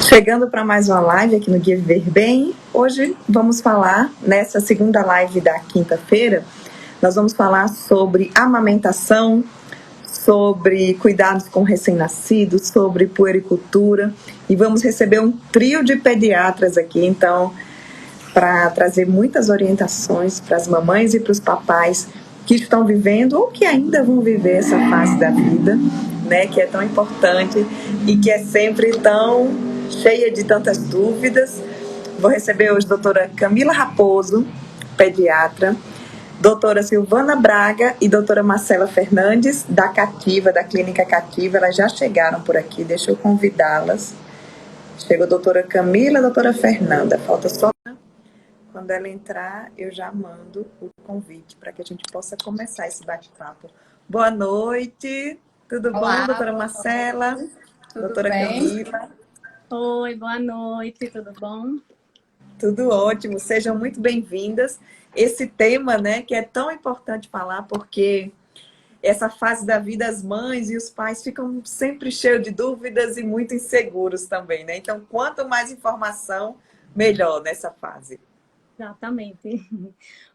Chegando para mais uma live aqui no Guia Viver Bem. Hoje vamos falar, nessa segunda live da quinta-feira, nós vamos falar sobre amamentação, sobre cuidados com recém-nascidos, sobre puericultura e vamos receber um trio de pediatras aqui, então, para trazer muitas orientações para as mamães e para os papais que estão vivendo ou que ainda vão viver essa fase da vida, né, que é tão importante e que é sempre tão cheia de tantas dúvidas. Vou receber hoje a doutora Camila Raposo, pediatra, doutora Silvana Braga e doutora Marcela Fernandes, da Cativa, da Clínica Cativa. Elas já chegaram por aqui, deixa eu convidá-las. Chegou a doutora Camila, a doutora Fernanda. Falta só... Quando ela entrar, eu já mando o convite para que a gente possa começar esse bate-papo. Boa noite, tudo Olá, bom, doutora Marcela? Tudo doutora bem? Camila? Oi, boa noite, tudo bom? Tudo ótimo, sejam muito bem-vindas. Esse tema, né, que é tão importante falar, porque essa fase da vida, as mães e os pais ficam sempre cheios de dúvidas e muito inseguros também, né? Então, quanto mais informação, melhor nessa fase. Exatamente.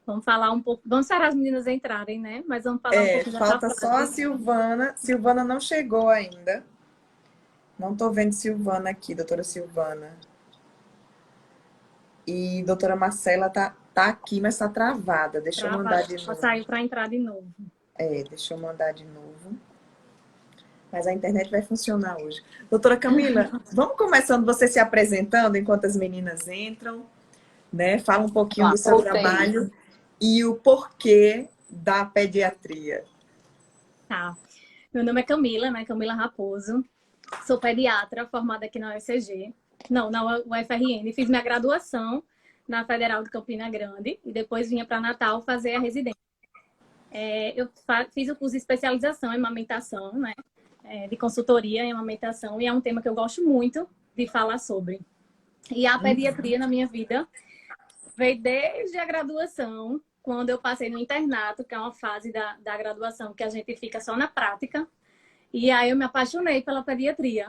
Vamos falar um pouco, vamos esperar as meninas entrarem, né? Mas vamos falar um pouco dessa falta fase. só a Silvana. Silvana não chegou ainda. Não estou vendo Silvana aqui, doutora Silvana. E doutora Marcela tá aqui, mas está travada. Deixa eu mandar de novo. Ela saiu para entrar de novo. Deixa eu mandar de novo. Mas a internet vai funcionar hoje. Doutora Camila, vamos começando você se apresentando enquanto as meninas entram, né? Fala um pouquinho do seu trabalho e o porquê da pediatria. Tá. Meu nome é Camila, né? Camila Raposo. Sou pediatra, formada aqui na UFCG. Não, na UFRN. Fiz minha graduação na Federal de Campina Grande e depois vinha para Natal fazer a residência. Eu fiz o curso de especialização em amamentação, né? De consultoria em amamentação, e é um tema que eu gosto muito de falar sobre. E a pediatria na minha vida veio desde a graduação, quando eu passei no internato, que é uma fase da graduação que a gente fica só na prática. E aí eu me apaixonei pela pediatria.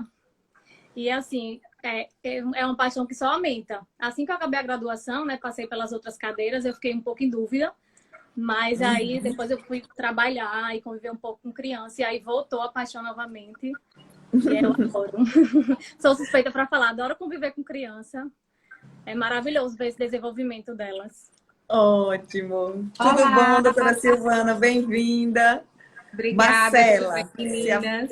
E assim, é uma paixão que só aumenta. Assim que eu acabei a graduação, né, passei pelas outras cadeiras, eu fiquei um pouco em dúvida. Mas aí depois eu fui trabalhar e conviver um pouco com criança. E aí voltou a paixão novamente. E eu adoro. Sou suspeita para falar, adoro conviver com criança. É maravilhoso ver esse desenvolvimento delas. Ótimo. Olá. Tudo bom, doutora Silvana? Bem-vinda. Obrigada, Marcela, meninas.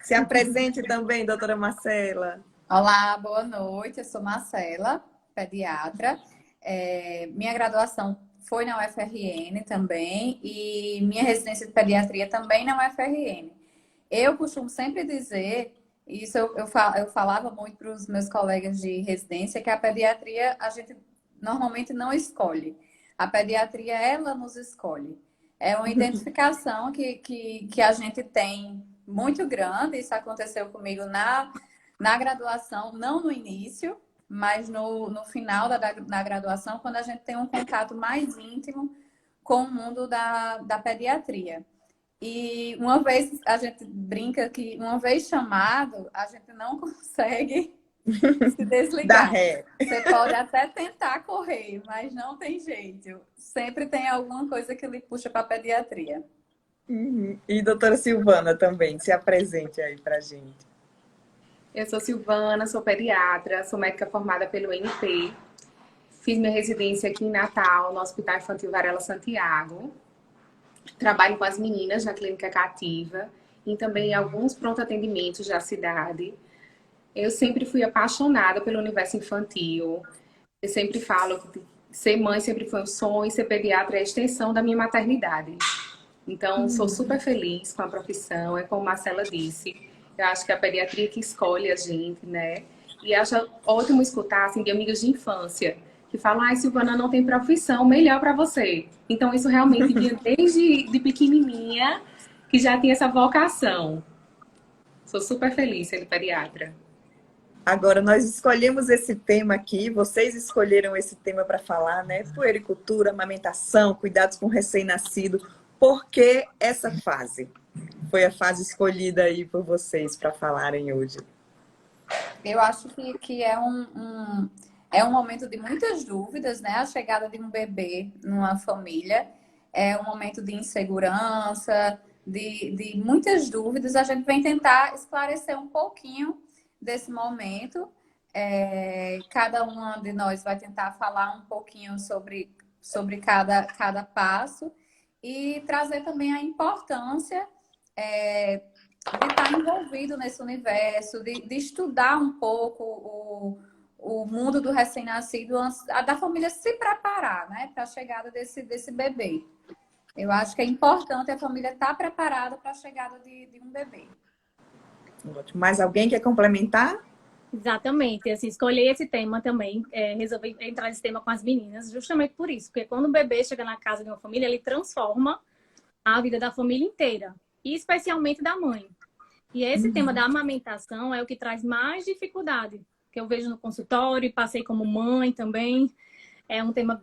Se apresente também, doutora Marcela. Olá, boa noite. Eu sou Marcela, pediatra. Minha graduação foi na UFRN também e minha residência de pediatria também na UFRN. Eu costumo sempre dizer, isso eu falava muito para os meus colegas de residência, que a pediatria a gente normalmente não escolhe. A pediatria, ela nos escolhe. É uma identificação que a gente tem muito grande. Isso aconteceu comigo na graduação, não no início, mas no final da graduação, quando a gente tem um contato mais íntimo com o mundo da pediatria. E uma vez, a gente brinca que uma vez chamado, a gente não consegue se desligar. Você pode até tentar correr, mas não tem jeito. Sempre tem alguma coisa que lhe puxa para a pediatria. E doutora Silvana também, se apresente aí pra gente. Eu sou Silvana, sou pediatra, sou médica formada pelo NP. Fiz minha residência aqui em Natal, no Hospital Infantil Varela Santiago. Trabalho com as meninas na Clínica Cativa e também em alguns pronto-atendimentos da cidade. Eu sempre fui apaixonada pelo universo infantil. Eu sempre falo que ser mãe sempre foi um sonho e ser pediatra é a extensão da minha maternidade. Então, sou super feliz com a profissão, é como a Marcela disse. Eu acho que é a pediatria que escolhe a gente, né? E acho ótimo escutar, assim, de amigos de infância, que falam, ai, Silvana, não tem profissão, melhor para você. Então, isso realmente vinha desde de pequenininha, que já tinha essa vocação. Sou super feliz sendo pediatra. Agora, nós escolhemos esse tema aqui, vocês escolheram esse tema para falar, né? Puericultura, amamentação, cuidados com recém-nascido. Por que essa fase? Foi a fase escolhida aí por vocês para falarem hoje. Eu acho que é um momento de muitas dúvidas, né? A chegada de um bebê numa família é um momento de insegurança, de muitas dúvidas. A gente vem tentar esclarecer um pouquinho desse momento. Cada uma de nós vai tentar falar um pouquinho sobre cada passo e trazer também a importância de estar envolvido nesse universo, de estudar um pouco o mundo do recém-nascido, da família se preparar, né, para a chegada desse bebê. Eu acho que é importante a família estar preparada para a chegada de um bebê. Ótimo. Mais alguém quer complementar? Exatamente, assim, escolhi esse tema também, resolvi entrar nesse tema com as meninas, justamente por isso, porque quando o bebê chega na casa de uma família, ele transforma a vida da família inteira, e especialmente da mãe. E esse tema da amamentação é o que traz mais dificuldade, que eu vejo no consultório, passei como mãe também. É um tema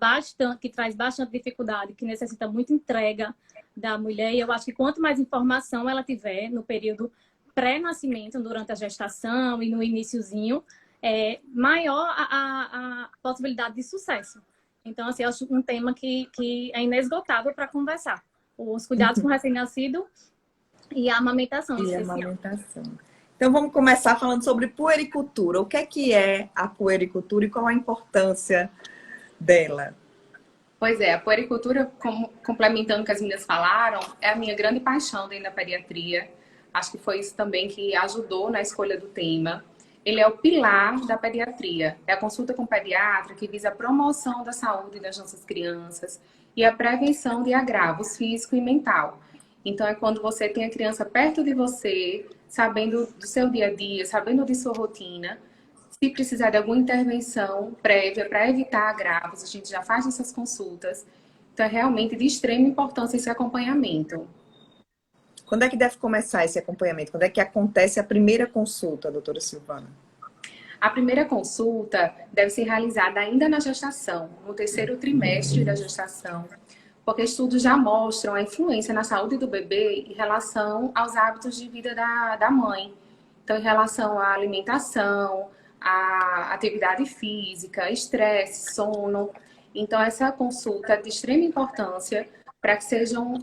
que traz bastante dificuldade, que necessita muita entrega da mulher. E eu acho que quanto mais informação ela tiver no período pré-nascimento, durante a gestação e no iniciozinho, maior a possibilidade de sucesso. Então, assim, eu acho um tema que é inesgotável para conversar. Os cuidados com o recém-nascido e a amamentação E a especial. amamentação. Então, vamos começar falando sobre puericultura. O que é a puericultura e qual a importância dela? Pois é, a puericultura, complementando o que as meninas falaram, é a minha grande paixão dentro da pediatria. Acho que foi isso também que ajudou na escolha do tema. Ele é o pilar da pediatria. É a consulta com o pediatra que visa a promoção da saúde das nossas crianças e a prevenção de agravos físico e mental. Então, é quando você tem a criança perto de você, sabendo do seu dia a dia, sabendo de sua rotina. Se precisar de alguma intervenção prévia para evitar agravos, a gente já faz essas consultas. Então, é realmente de extrema importância esse acompanhamento. Quando é que deve começar esse acompanhamento? Quando é que acontece a primeira consulta, doutora Silvana? A primeira consulta deve ser realizada ainda na gestação, no terceiro trimestre da gestação, porque estudos já mostram a influência na saúde do bebê em relação aos hábitos de vida da mãe. Então, em relação à alimentação, à atividade física, estresse, sono. Então, essa consulta é de extrema importância para que sejam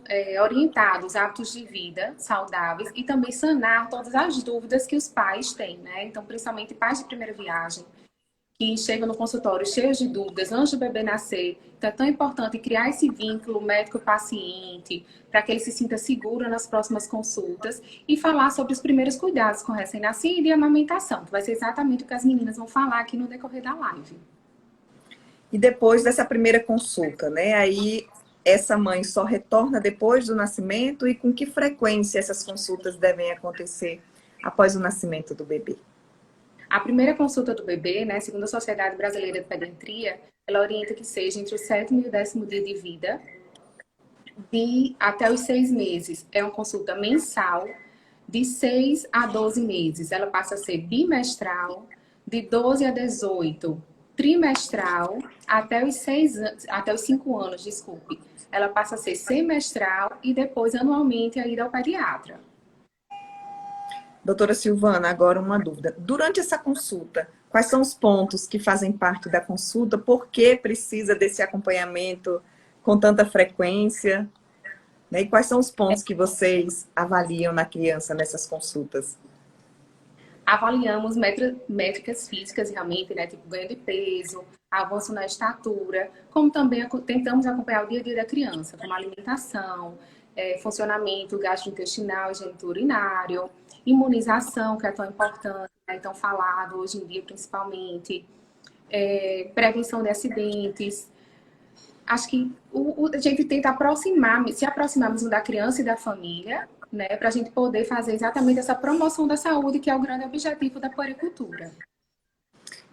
orientados hábitos de vida saudáveis e também sanar todas as dúvidas que os pais têm, né? Então, principalmente pais de primeira viagem, que chegam no consultório cheios de dúvidas antes do bebê nascer. Então, é tão importante criar esse vínculo médico-paciente para que ele se sinta seguro nas próximas consultas e falar sobre os primeiros cuidados com recém-nascido e amamentação, que vai ser exatamente o que as meninas vão falar aqui no decorrer da live. E depois dessa primeira consulta, né? Aí essa mãe só retorna depois do nascimento e com que frequência essas consultas devem acontecer após o nascimento do bebê? A primeira consulta do bebê, né, segundo a Sociedade Brasileira de Pediatria, ela orienta que seja entre o 7º e o 10º dia de vida, até os 6 meses. É uma consulta mensal, de 6 a 12 meses. Ela passa a ser bimestral, de 12 a 18, trimestral, até os 5 anos, desculpe. Ela passa a ser semestral e depois anualmente a ida ao pediatra. Doutora Silvana, agora uma dúvida. Durante essa consulta, quais são os pontos que fazem parte da consulta? Por que precisa desse acompanhamento com tanta frequência? E quais são os pontos que vocês avaliam na criança nessas consultas? Avaliamos métricas físicas realmente, né? Tipo ganho de peso, avanço na estatura, como também tentamos acompanhar o dia a dia da criança, como alimentação, funcionamento gastrointestinal e geniturinário, imunização, que é tão importante, é tão falado hoje em dia principalmente, prevenção de acidentes. Acho que a gente tenta se aproximarmos da criança e da família, né, para a gente poder fazer exatamente essa promoção da saúde, que é o grande objetivo da puericultura.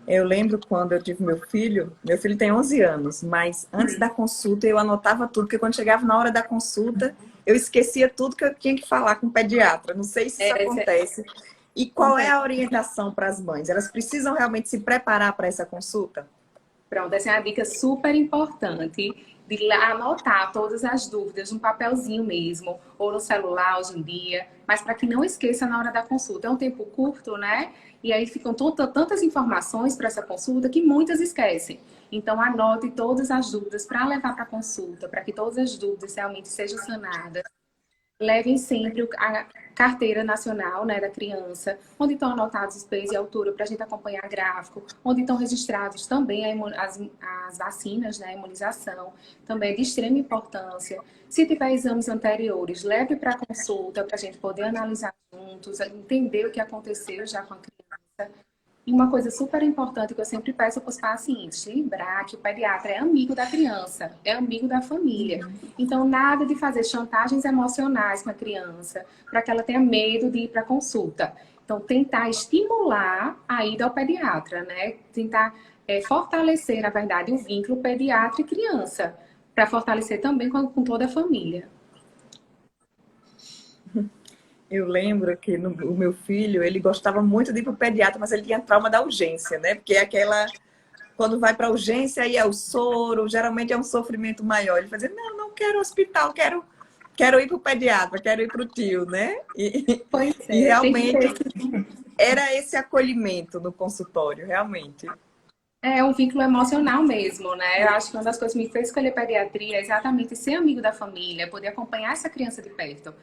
Eu lembro quando eu tive meu filho tem 11 anos, mas antes da consulta eu anotava tudo, porque quando chegava na hora da consulta, eu esquecia tudo que eu tinha que falar com o pediatra. Não sei se isso acontece. E qual é a orientação para as mães? Elas precisam realmente se preparar para essa consulta? Pronto, essa é uma dica super importante, de lá anotar todas as dúvidas num papelzinho mesmo, ou no celular hoje em dia, mas para que não esqueça na hora da consulta. É um tempo curto, né? E aí ficam tantas informações para essa consulta que muitas esquecem. Então, anote todas as dúvidas para levar para a consulta, para que todas as dúvidas realmente sejam sanadas. Levem sempre a carteira nacional, né, da criança, onde estão anotados os pesos e altura para a gente acompanhar gráfico, onde estão registrados também as vacinas, né, a imunização, também é de extrema importância. Se tiver exames anteriores, leve para a consulta para a gente poder analisar juntos, entender o que aconteceu já com a criança. E uma coisa super importante que eu sempre peço para os pacientes, lembrar que o pediatra é amigo da criança, é amigo da família. Então, nada de fazer chantagens emocionais com a criança, para que ela tenha medo de ir para a consulta. Então, tentar estimular a ida ao pediatra, né? Tentar fortalecer, na verdade, o vínculo pediatra e criança, para fortalecer também com toda a família. Eu lembro que o meu filho, ele gostava muito de ir para o pediatra, mas ele tinha trauma da urgência, né? Porque é aquela... Quando vai para a urgência, aí é o soro, geralmente é um sofrimento maior. Ele fazia, não quero hospital, quero ir para o pediatra, quero ir para o tio, né? Pois E é, tem que realmente ter. era esse acolhimento no consultório, realmente. É um vínculo emocional mesmo, né? Eu acho que uma das coisas que me fez escolher pediatria é exatamente ser amigo da família, poder acompanhar essa criança de perto.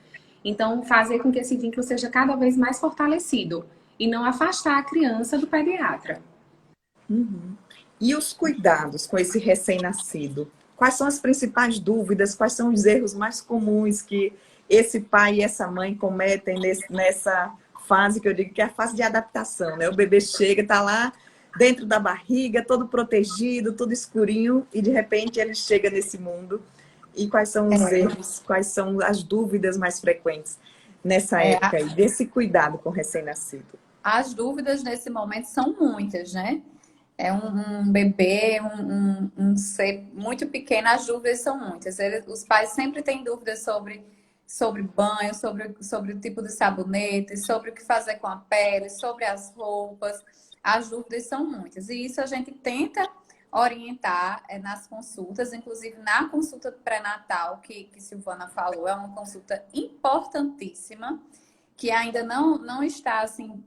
Então, fazer com que esse vínculo seja cada vez mais fortalecido e não afastar a criança do pediatra. Uhum. E os cuidados com esse recém-nascido? Quais são as principais dúvidas? Quais são os erros mais comuns que esse pai e essa mãe cometem nessa fase que eu digo que é a fase de adaptação, né? O bebê chega, está lá dentro da barriga, todo protegido, todo escurinho, e de repente ele chega nesse mundo. E quais são os erros, quais são as dúvidas mais frequentes nessa época aí, desse cuidado com o recém-nascido? As dúvidas nesse momento são muitas, né? É um bebê, um ser muito pequeno, as dúvidas são muitas. Os pais sempre têm dúvidas sobre banho, sobre o tipo de sabonete, sobre o que fazer com a pele, sobre as roupas. As dúvidas são muitas. E isso a gente tenta orientar nas consultas, inclusive na consulta pré-natal, que Silvana falou, é uma consulta importantíssima, que ainda não está assim,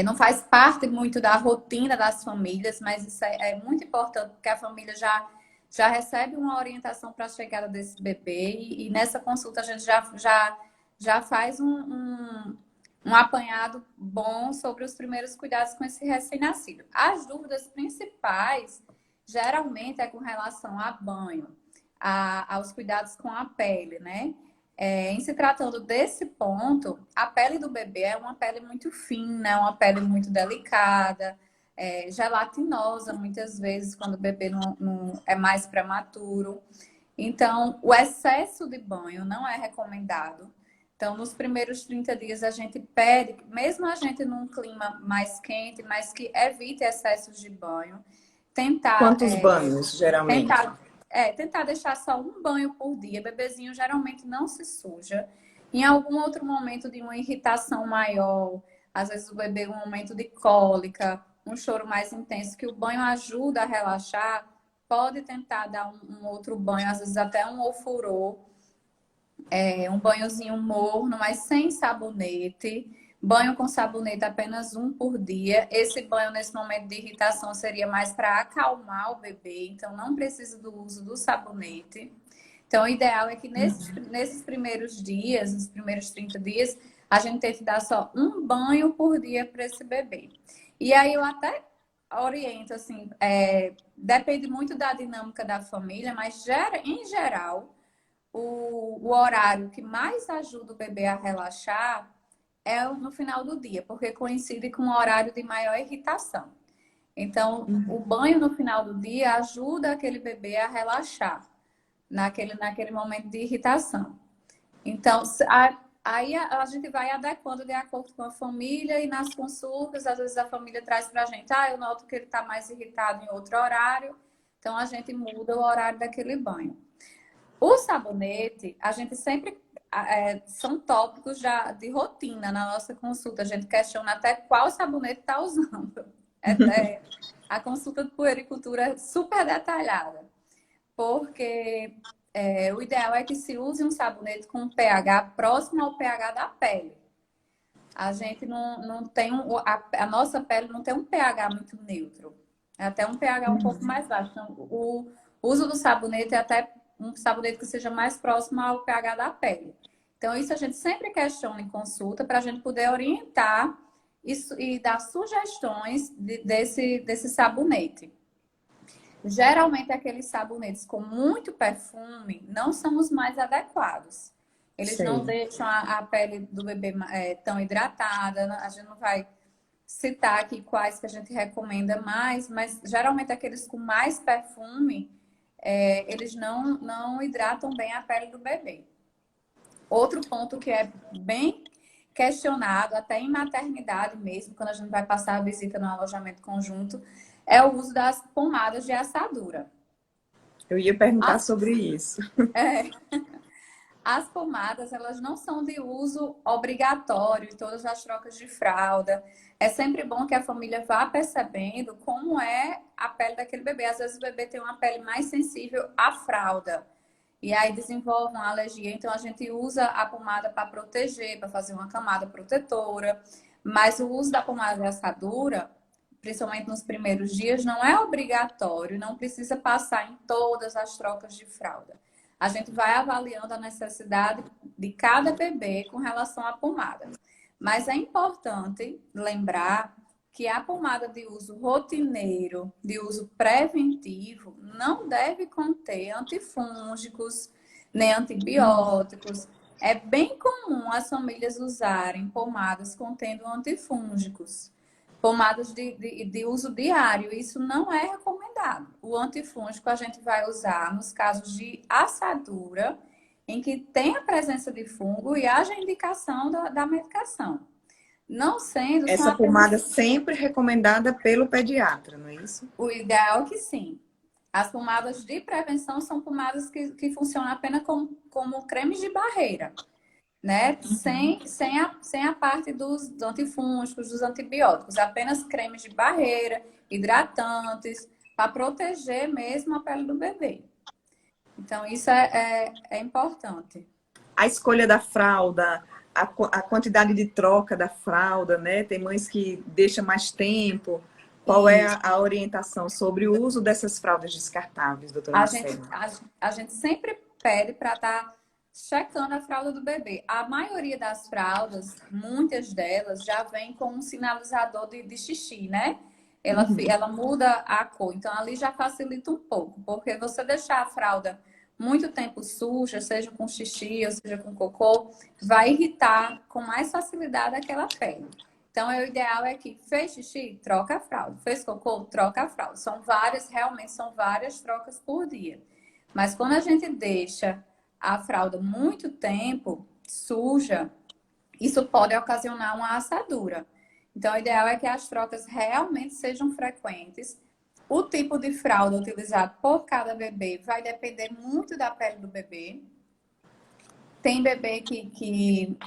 não faz parte muito da rotina das famílias, mas isso é muito importante, porque a família já recebe uma orientação para a chegada desse bebê, e nessa consulta a gente já faz um apanhado bom sobre os primeiros cuidados com esse recém-nascido. As dúvidas principais, geralmente, é com relação a banho, aos cuidados com a pele, né? Em se tratando desse ponto, a pele do bebê é uma pele muito fina, é uma pele muito delicada, gelatinosa muitas vezes, quando o bebê não é mais prematuro. Então, o excesso de banho não é recomendado. Então, nos primeiros 30 dias, a gente pede, mesmo a gente num clima mais quente, mas que evite excessos de banho. Quantos banhos, geralmente? Tentar deixar só um banho por dia. Bebezinho geralmente não se suja. Em algum outro momento de uma irritação maior, às vezes o bebê um momento de cólica, um choro mais intenso, que o banho ajuda a relaxar, pode tentar dar um outro banho, às vezes até um ofurô, um banhozinho morno, mas sem sabonete. Banho com sabonete apenas um por dia. Esse banho, nesse momento de irritação, seria mais para acalmar o bebê, então não precisa do uso do sabonete. Então, o ideal é que nesses primeiros dias, nos primeiros 30 dias, a gente tente dar só um banho por dia para esse bebê. E aí eu até oriento, assim, depende muito da dinâmica da família, mas em geral, o horário que mais ajuda o bebê a relaxar é no final do dia, porque coincide com o horário de maior irritação. Então, o banho no final do dia ajuda aquele bebê a relaxar naquele momento de irritação. Então, aí a gente vai adequando de acordo com a família, e nas consultas, às vezes a família traz pra gente, eu noto que ele está mais irritado em outro horário, então a gente muda o horário daquele banho. O sabonete, a gente sempre... são tópicos de rotina na nossa consulta. A gente questiona até qual sabonete está usando. A consulta de puericultura é super detalhada, porque o ideal é que se use um sabonete com um pH próximo ao pH da pele. A gente não tem a nossa pele não tem um pH muito neutro, é até um pH um pouco mais baixo. Então, o uso do sabonete é até um sabonete que seja mais próximo ao pH da pele. Então, isso a gente sempre questiona em consulta para a gente poder orientar isso, e dar sugestões desse sabonete. Geralmente, aqueles sabonetes com muito perfume não são os mais adequados. Eles não deixam a pele do bebê tão hidratada. A gente não vai citar aqui quais que a gente recomenda mais, mas geralmente aqueles com mais perfume, eles não hidratam bem a pele do bebê. Outro ponto que é bem questionado, até em maternidade mesmo, quando a gente vai passar a visita no alojamento conjunto, é o uso das pomadas de assadura. Eu ia perguntar sobre isso. As pomadas, elas não são de uso obrigatório em todas as trocas de fralda. É sempre bom que a família vá percebendo como é a pele daquele bebê. Às vezes o bebê tem uma pele mais sensível à fralda. E aí desenvolve uma alergia. Então a gente usa a pomada para proteger, para fazer uma camada protetora. Mas o uso da pomada de assadura, principalmente nos primeiros dias, não é obrigatório. Não precisa passar em todas as trocas de fralda. A gente vai avaliando a necessidade de cada bebê com relação à pomada. Mas é importante lembrar que a pomada de uso rotineiro, de uso preventivo, não deve conter antifúngicos, nem antibióticos. É bem comum as famílias usarem pomadas contendo antifúngicos. Pomadas de uso diário, isso não é recomendado. O antifúngico a gente vai usar nos casos de assadura, em que tem a presença de fungo e haja indicação da medicação. Não sendo... Essa pomada sempre recomendada pelo pediatra, não é isso? O ideal é que sim. As pomadas de prevenção são pomadas que funcionam apenas como cremes de barreira, né? Sem a parte dos antifúngicos, dos antibióticos, apenas cremes de barreira, hidratantes, para proteger mesmo a pele do bebê. Então, isso é importante. A escolha da fralda, a quantidade de troca da fralda, né? Tem mães que deixam mais tempo. Qual é a orientação sobre o uso dessas fraldas descartáveis, doutora Marcela? A gente sempre pede para estar checando a fralda do bebê. A maioria das fraldas, muitas delas, já vem com um sinalizador de xixi, né? Ela muda a cor. Então, ali já facilita um pouco. Porque você deixar a fralda muito tempo suja, seja com xixi ou seja com cocô, vai irritar com mais facilidade aquela pele. Então, o ideal é que fez xixi, troca a fralda. Fez cocô, troca a fralda. Realmente são várias trocas por dia. Mas quando a gente deixa a fralda muito tempo suja, isso pode ocasionar uma assadura. Então, o ideal é que as trocas realmente sejam frequentes. O tipo de fralda utilizado por cada bebê vai depender muito da pele do bebê. Tem bebê que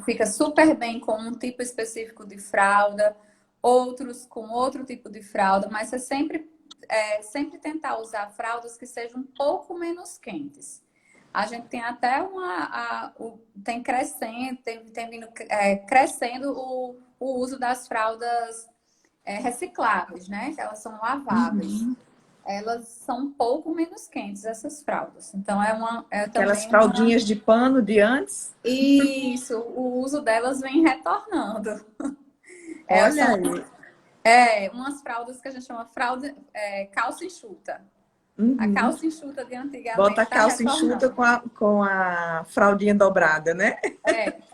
fica super bem com um tipo específico de fralda, outros com outro tipo de fralda, mas é sempre tentar usar fraldas que sejam um pouco menos quentes. A gente tem até tem vindo crescendo o uso das fraldas recicláveis, né? Elas são laváveis. Elas são um pouco menos quentes, essas fraldas. Então, aquelas fraldinhas de pano de antes? Isso, o uso delas vem retornando. Olha aí. Umas fraldas que a gente chama calça enxuta. A Uhum. calça enxuta de antigamente. Bota a calça enxuta com a fraldinha dobrada, né?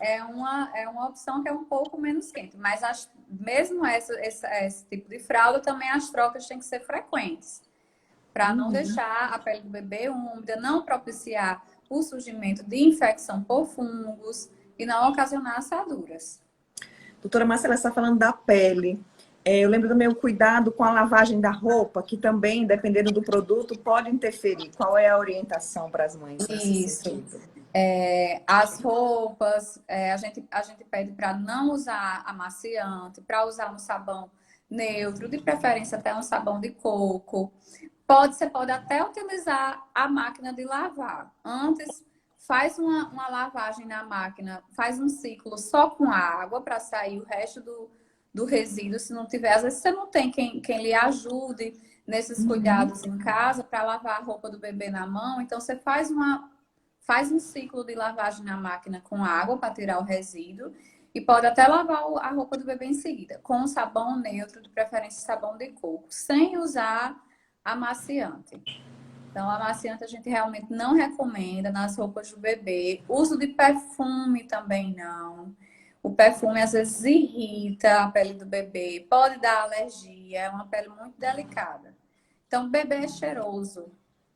É uma opção que é um pouco menos quente. Mas mesmo esse tipo de fralda, também as trocas têm que ser frequentes. Para não deixar a pele do bebê úmida, não propiciar o surgimento de infecção por fungos e não ocasionar assaduras. Doutora Marcela, você está falando da pele. Eu lembro do meu cuidado com a lavagem da roupa, que também, dependendo do produto, pode interferir. Qual é a orientação para as mães nesse sentido? As roupas, a gente pede para não usar amaciante, para usar um sabão neutro, de preferência até um sabão de coco. Você pode até utilizar a máquina de lavar. Antes, faz uma lavagem na máquina, faz um ciclo só com água para sair o resto do resíduo. Se não tiver, às vezes você não tem quem lhe ajude nesses cuidados em casa para lavar a roupa do bebê na mão. Então, você faz um ciclo de lavagem na máquina com água para tirar o resíduo. E pode até lavar a roupa do bebê em seguida, com sabão neutro, de preferência sabão de coco, sem usar amaciante. Então, amaciante a gente realmente não recomenda nas roupas do bebê. Uso de perfume também não. O perfume às vezes irrita a pele do bebê, pode dar alergia, é uma pele muito delicada. Então, o bebê é cheiroso.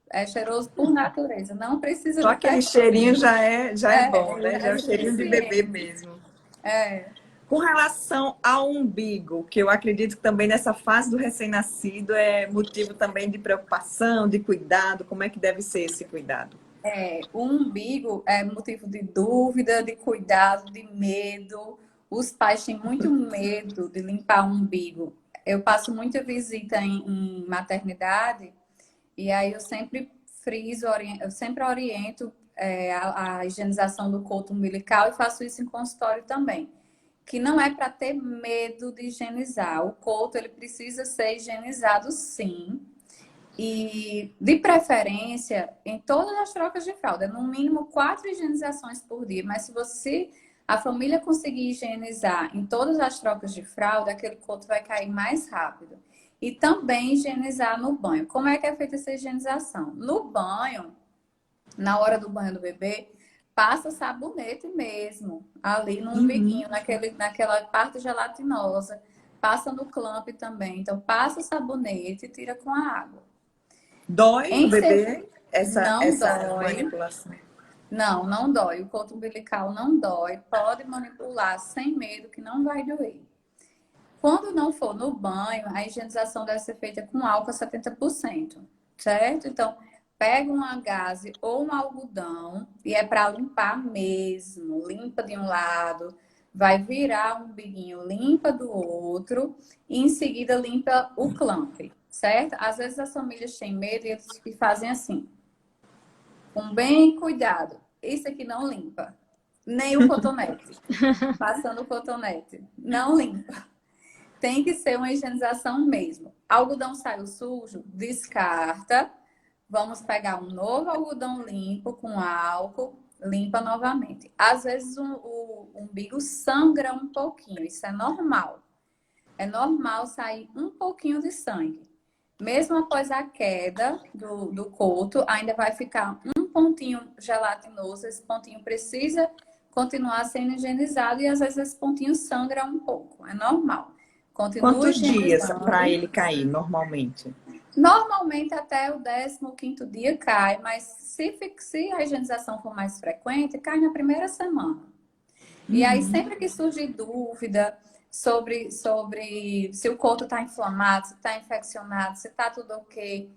É cheiroso por natureza, não precisa Só de aquele perfume. cheirinho já é bom, né? Já é o cheirinho de bebê suficiente. mesmo. É. Com relação ao umbigo, que eu acredito que também nessa fase do recém-nascido é motivo também de preocupação, de cuidado, como é que deve ser esse cuidado? O umbigo é motivo de dúvida, de cuidado, de medo. Os pais têm muito medo de limpar o umbigo. Eu passo muita visita em maternidade e aí eu sempre friso, eu sempre oriento a higienização do coto umbilical e faço isso em consultório também. Que não é para ter medo de higienizar. O coto ele precisa ser higienizado, sim. E, de preferência, em todas as trocas de fralda, no mínimo 4 higienizações por dia. Mas se a família conseguir higienizar em todas as trocas de fralda, aquele coto vai cair mais rápido. E também higienizar no banho. Como é que é feita essa higienização? No banho, na hora do banho do bebê, passa sabonete mesmo, ali no umbiguinho, naquela parte gelatinosa. Passa no clamp também. Então, passa o sabonete e tira com a água. Dói no Em bebê Não essa dói. manipulação? Não dói. O coto umbilical não dói. Pode manipular sem medo que não vai doer. Quando não for no banho, a higienização deve ser feita com álcool a 70%, certo? Então, pega uma gaze ou um algodão e é para limpar mesmo. Limpa de um lado, vai virar o umbiguinho, limpa do outro e em seguida limpa o clamp, certo? Às vezes as famílias têm medo e eles fazem assim, com bem cuidado. Isso aqui não limpa, nem o cotonete. Passando o cotonete, não limpa. Tem que ser uma higienização mesmo. Algodão saiu sujo, descarta. Vamos pegar um novo algodão limpo com álcool, limpa novamente. Às vezes o umbigo sangra um pouquinho, isso é normal. É normal sair um pouquinho de sangue. Mesmo após a queda do coto, ainda vai ficar um pontinho gelatinoso. Esse pontinho precisa continuar sendo higienizado e às vezes esse pontinho sangra um pouco. É normal. Continua Quantos dias higienizando. para ele cair normalmente? Normalmente até o 15º dia cai, mas se a higienização for mais frequente, cai na primeira semana. E aí, sempre que surge dúvida sobre se o coto está inflamado, se está infeccionado, se está tudo ok,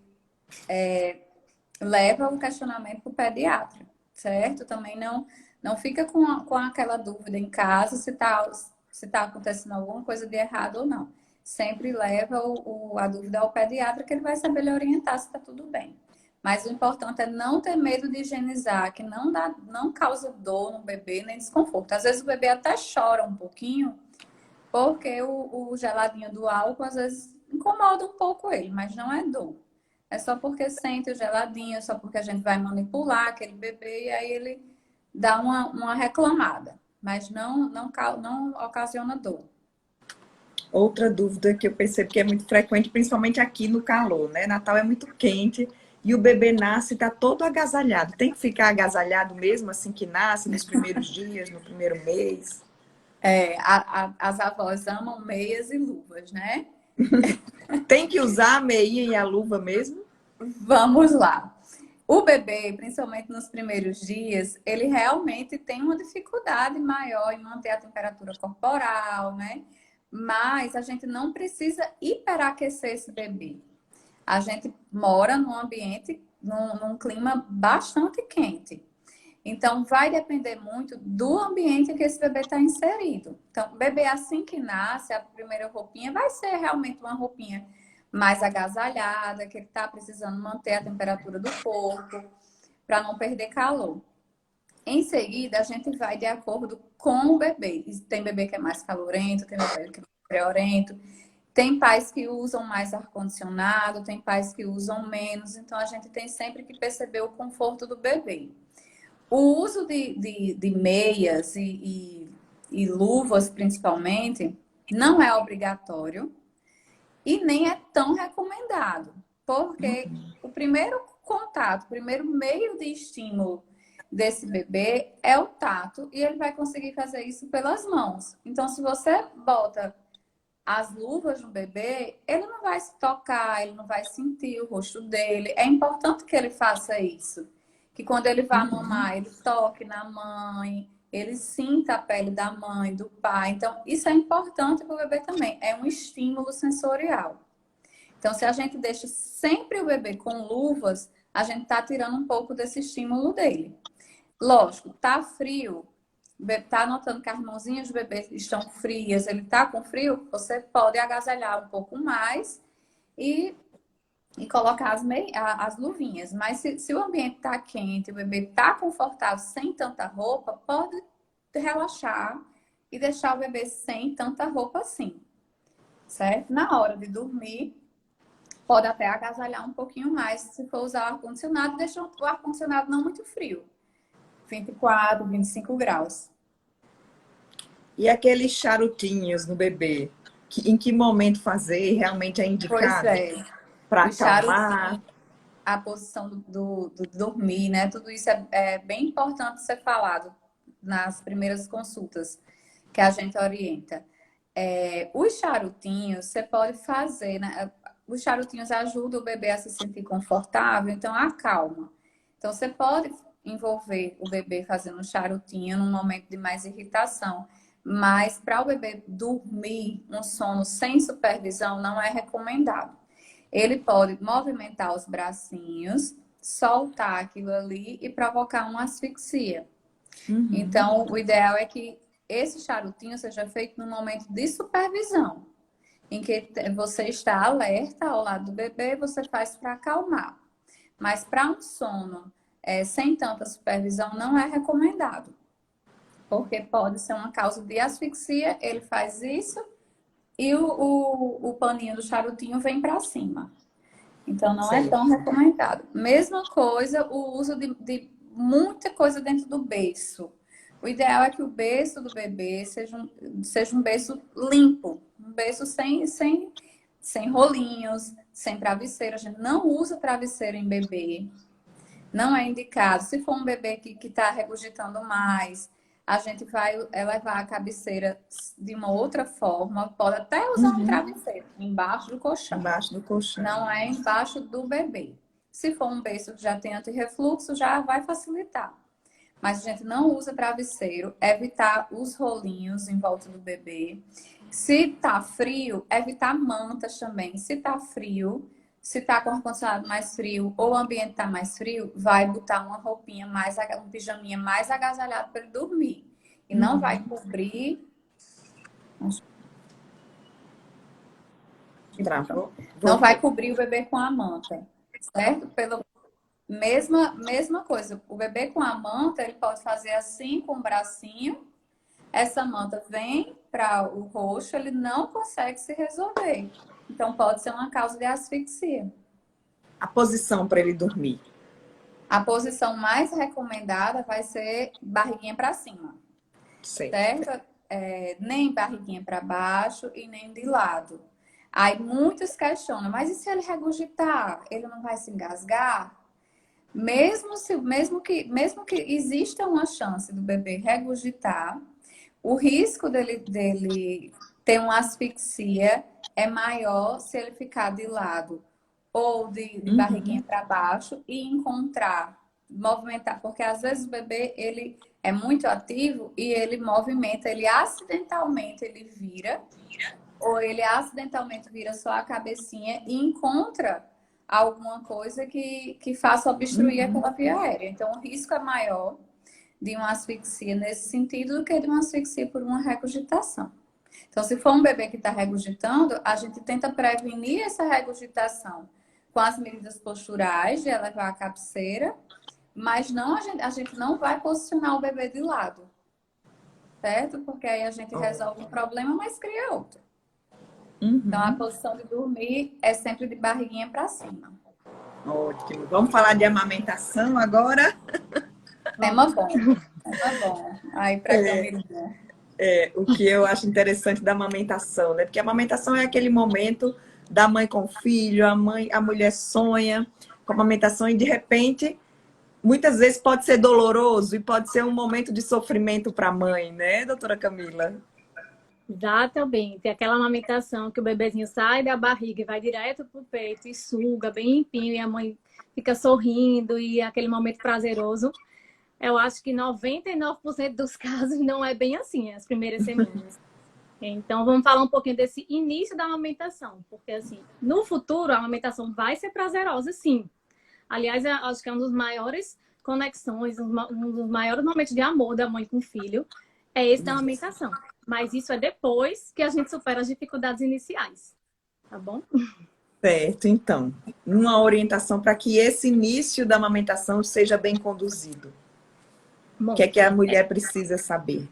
leva o questionamento para o pediatra, certo? Também não fica com aquela dúvida em casa se tá acontecendo alguma coisa de errado ou não. Sempre leva a dúvida ao pediatra, que ele vai saber lhe orientar se está tudo bem. Mas o importante é não ter medo de higienizar, que não causa dor no bebê, nem desconforto. Às vezes o bebê até chora um pouquinho, porque o geladinho do álcool, às vezes, incomoda um pouco ele, mas não é dor. É só porque sente o geladinho, é só porque a gente vai manipular aquele bebê e aí ele dá uma reclamada. Mas não ocasiona dor. Outra dúvida que eu percebo que é muito frequente, principalmente aqui no calor, né? Natal é muito quente e o bebê nasce e está todo agasalhado. Tem que ficar agasalhado mesmo assim que nasce, nos primeiros dias, no primeiro mês? As avós amam meias e luvas, né? Tem que usar a meia e a luva mesmo? Vamos lá. O bebê, principalmente nos primeiros dias, ele realmente tem uma dificuldade maior em manter a temperatura corporal, né? Mas a gente não precisa hiperaquecer esse bebê. A gente mora num ambiente, num clima bastante quente. Então, vai depender muito do ambiente em que esse bebê está inserido. Então, o bebê, assim que nasce, a primeira roupinha vai ser realmente uma roupinha mais agasalhada, que ele está precisando manter a temperatura do corpo, para não perder calor. Em seguida, a gente vai de acordo com o bebê. Tem bebê que é mais calorento, tem bebê que é mais friorento. Tem pais que usam mais ar-condicionado, tem pais que usam menos. Então, a gente tem sempre que perceber o conforto do bebê. O uso de meias e luvas, principalmente, não é obrigatório e nem é tão recomendado. Porque o primeiro contato, o primeiro meio de estímulo desse bebê é o tato e ele vai conseguir fazer isso pelas mãos. Então, se você bota as luvas no bebê, ele não vai se tocar, ele não vai sentir o rosto dele. É importante que ele faça isso. Que quando ele vá mamar, ele toque na mãe, ele sinta a pele da mãe, do pai. Então, isso é importante para o bebê também. É um estímulo sensorial. Então, se a gente deixa sempre o bebê com luvas, a gente está tirando um pouco desse estímulo dele. Lógico, tá frio, tá notando que as mãozinhas do bebê estão frias, ele tá com frio, você pode agasalhar um pouco mais e colocar as luvinhas. Mas se o ambiente tá quente, o bebê tá confortável, sem tanta roupa, pode relaxar e deixar o bebê sem tanta roupa assim, certo? Na hora de dormir, pode até agasalhar um pouquinho mais se for usar o ar-condicionado, deixa o ar-condicionado não muito frio. 24, 25 graus. E aqueles charutinhos no bebê? Em que momento fazer? Realmente é Pois indicado é. para O charutinho, acalmar? a posição do dormir, né? Tudo isso é bem importante ser falado nas primeiras consultas que a gente orienta. Os charutinhos, você pode fazer, né? Os charutinhos ajudam o bebê a se sentir confortável, então acalma. Então, você pode envolver o bebê fazendo um charutinho num momento de mais irritação, mas para o bebê dormir um sono sem supervisão não é recomendado. Ele pode movimentar os bracinhos, soltar aquilo ali e provocar uma asfixia. Então, o ideal é que esse charutinho seja feito no momento de supervisão, em que você está alerta ao lado do bebê, você faz para acalmar. Mas para um sono sem tanta supervisão não é recomendado, porque pode ser uma causa de asfixia, ele faz isso e o paninho do charutinho vem para cima. Então não é tão recomendado. Mesma coisa, o uso de muita coisa dentro do berço. O ideal é que o berço do bebê seja um berço limpo, um berço sem rolinhos, sem travesseiro. A gente não usa travesseiro em bebê. Não é indicado. Se for um bebê que está regurgitando mais, a gente vai levar a cabeceira de uma outra forma. Pode até usar um travesseiro embaixo do colchão. Embaixo do colchão. Não é embaixo do bebê. Se for um berço que já tem antirrefluxo, já vai facilitar. Mas a gente não usa travesseiro, evitar os rolinhos em volta do bebê. Se tá frio, evitar mantas também. Se tá frio, se tá com o ar-condicionado mais frio ou o ambiente tá mais frio, vai botar uma roupinha mais, um pijaminha mais agasalhado para ele dormir. E não vai cobrir. Não vai cobrir o bebê com a manta, certo? Mesma coisa. O bebê com a manta, ele pode fazer assim com o bracinho. Essa manta vem para o rosto, ele não consegue se resolver. Então, pode ser uma causa de asfixia. A posição para ele dormir? A posição mais recomendada vai ser barriguinha para cima. Certo? Nem barriguinha para baixo e nem de lado. Aí muitos questionam, mas e se ele regurgitar? Ele não vai se engasgar? Mesmo que exista uma chance do bebê regurgitar, o risco dele ter uma asfixia é maior se ele ficar de lado ou de barriguinha para baixo e movimentar, porque às vezes o bebê ele é muito ativo e ele movimenta, ele acidentalmente ele vira, ou ele acidentalmente vira só a cabecinha e encontra alguma coisa que faça obstruir aquela via aérea. Então, o risco é maior. de uma asfixia nesse sentido do que de uma asfixia por uma regurgitação. Então, se for um bebê que está regurgitando, a gente tenta prevenir essa regurgitação com as medidas posturais de elevar a cabeceira, mas não, a gente não vai posicionar o bebê de lado, certo? Porque aí a gente resolve um problema, mas cria outro. Então, a posição de dormir é sempre de barriguinha para cima. Ótimo. Vamos falar de amamentação agora? Tema bom. Tema bom. Aí, para Camila. O que eu acho interessante da amamentação, né? Porque a amamentação é aquele momento da mãe com o filho, a mulher sonha com a amamentação e, de repente, muitas vezes pode ser doloroso e pode ser um momento de sofrimento para a mãe, né, doutora Camila? Exatamente. Aquela amamentação que o bebezinho sai da barriga e vai direto pro peito e suga bem limpinho e a mãe fica sorrindo e é aquele momento prazeroso. Eu acho que 99% dos casos não é bem assim, as primeiras semanas. Então, vamos falar um pouquinho desse início da amamentação. Porque, assim, no futuro, a amamentação vai ser prazerosa, sim. Aliás, eu acho que é um dos maiores conexões, um dos maiores momentos de amor da mãe com o filho, é esse da amamentação. Mas isso é depois que a gente supera as dificuldades iniciais. Tá bom? Certo, então. Uma orientação para que esse início da amamentação seja bem conduzido. Bom, O que é que a mulher precisa saber?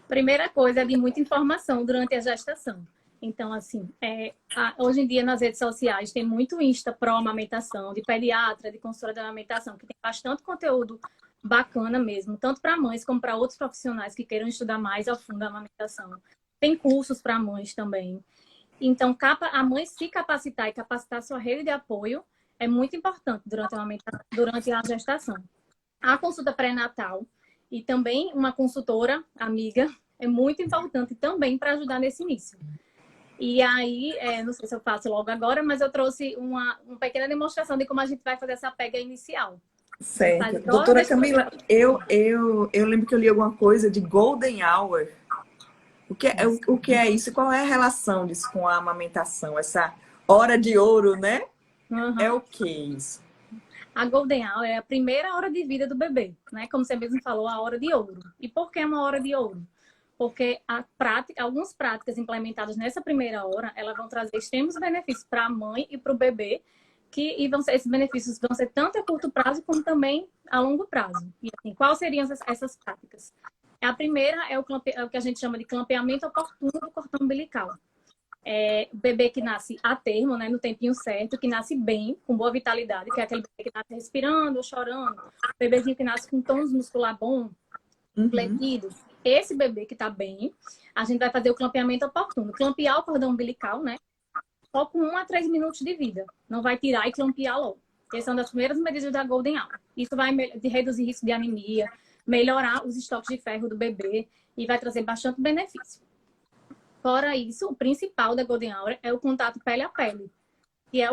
Primeira coisa é de muita informação durante a gestação. Então, assim, hoje em dia nas redes sociais tem muito Insta pró-amamentação, de pediatra, de consultora de amamentação, que tem bastante conteúdo bacana mesmo, tanto para mães como para outros profissionais que queiram estudar mais a fundo a amamentação. Tem cursos para mães também. Então, a mãe se capacitar e capacitar sua rede de apoio é muito importante durante a gestação. A consulta pré-natal e também uma consultora amiga é muito importante também para ajudar nesse início. E aí, não sei se eu faço logo agora, mas eu trouxe uma pequena demonstração de como a gente vai fazer essa pega inicial. Certo. Doutora Camila, eu lembro que eu li alguma coisa de Golden Hour. O que é isso? Qual é a relação disso com a amamentação? Essa hora de ouro, né? Uhum. É o que isso? A Golden Hour é a primeira hora de vida do bebê, né? Como você mesmo falou, a hora de ouro. E por que uma hora de ouro? Porque algumas práticas implementadas nessa primeira hora, elas vão trazer extremos benefícios para a mãe e para o bebê, esses benefícios vão ser tanto a curto prazo como também a longo prazo. E assim, quais seriam essas práticas? A primeira é o que a gente chama de clampeamento oportuno do cordão umbilical. O bebê que nasce a termo, né, no tempinho certo, que nasce bem, com boa vitalidade, que é aquele bebê que nasce respirando ou chorando, o bebezinho que nasce com tônus muscular bom, fletido. Esse bebê que está bem, a gente vai fazer o clampeamento oportuno. Clampear o cordão umbilical, né? Só com 1 a 3 minutos de vida. Não vai tirar e clampear logo. Essas são das primeiras medidas da Golden Hour. Isso vai reduzir risco de anemia, melhorar os estoques de ferro do bebê e vai trazer bastante benefício. Fora isso, o principal da Golden Hour é o contato pele a pele. Que é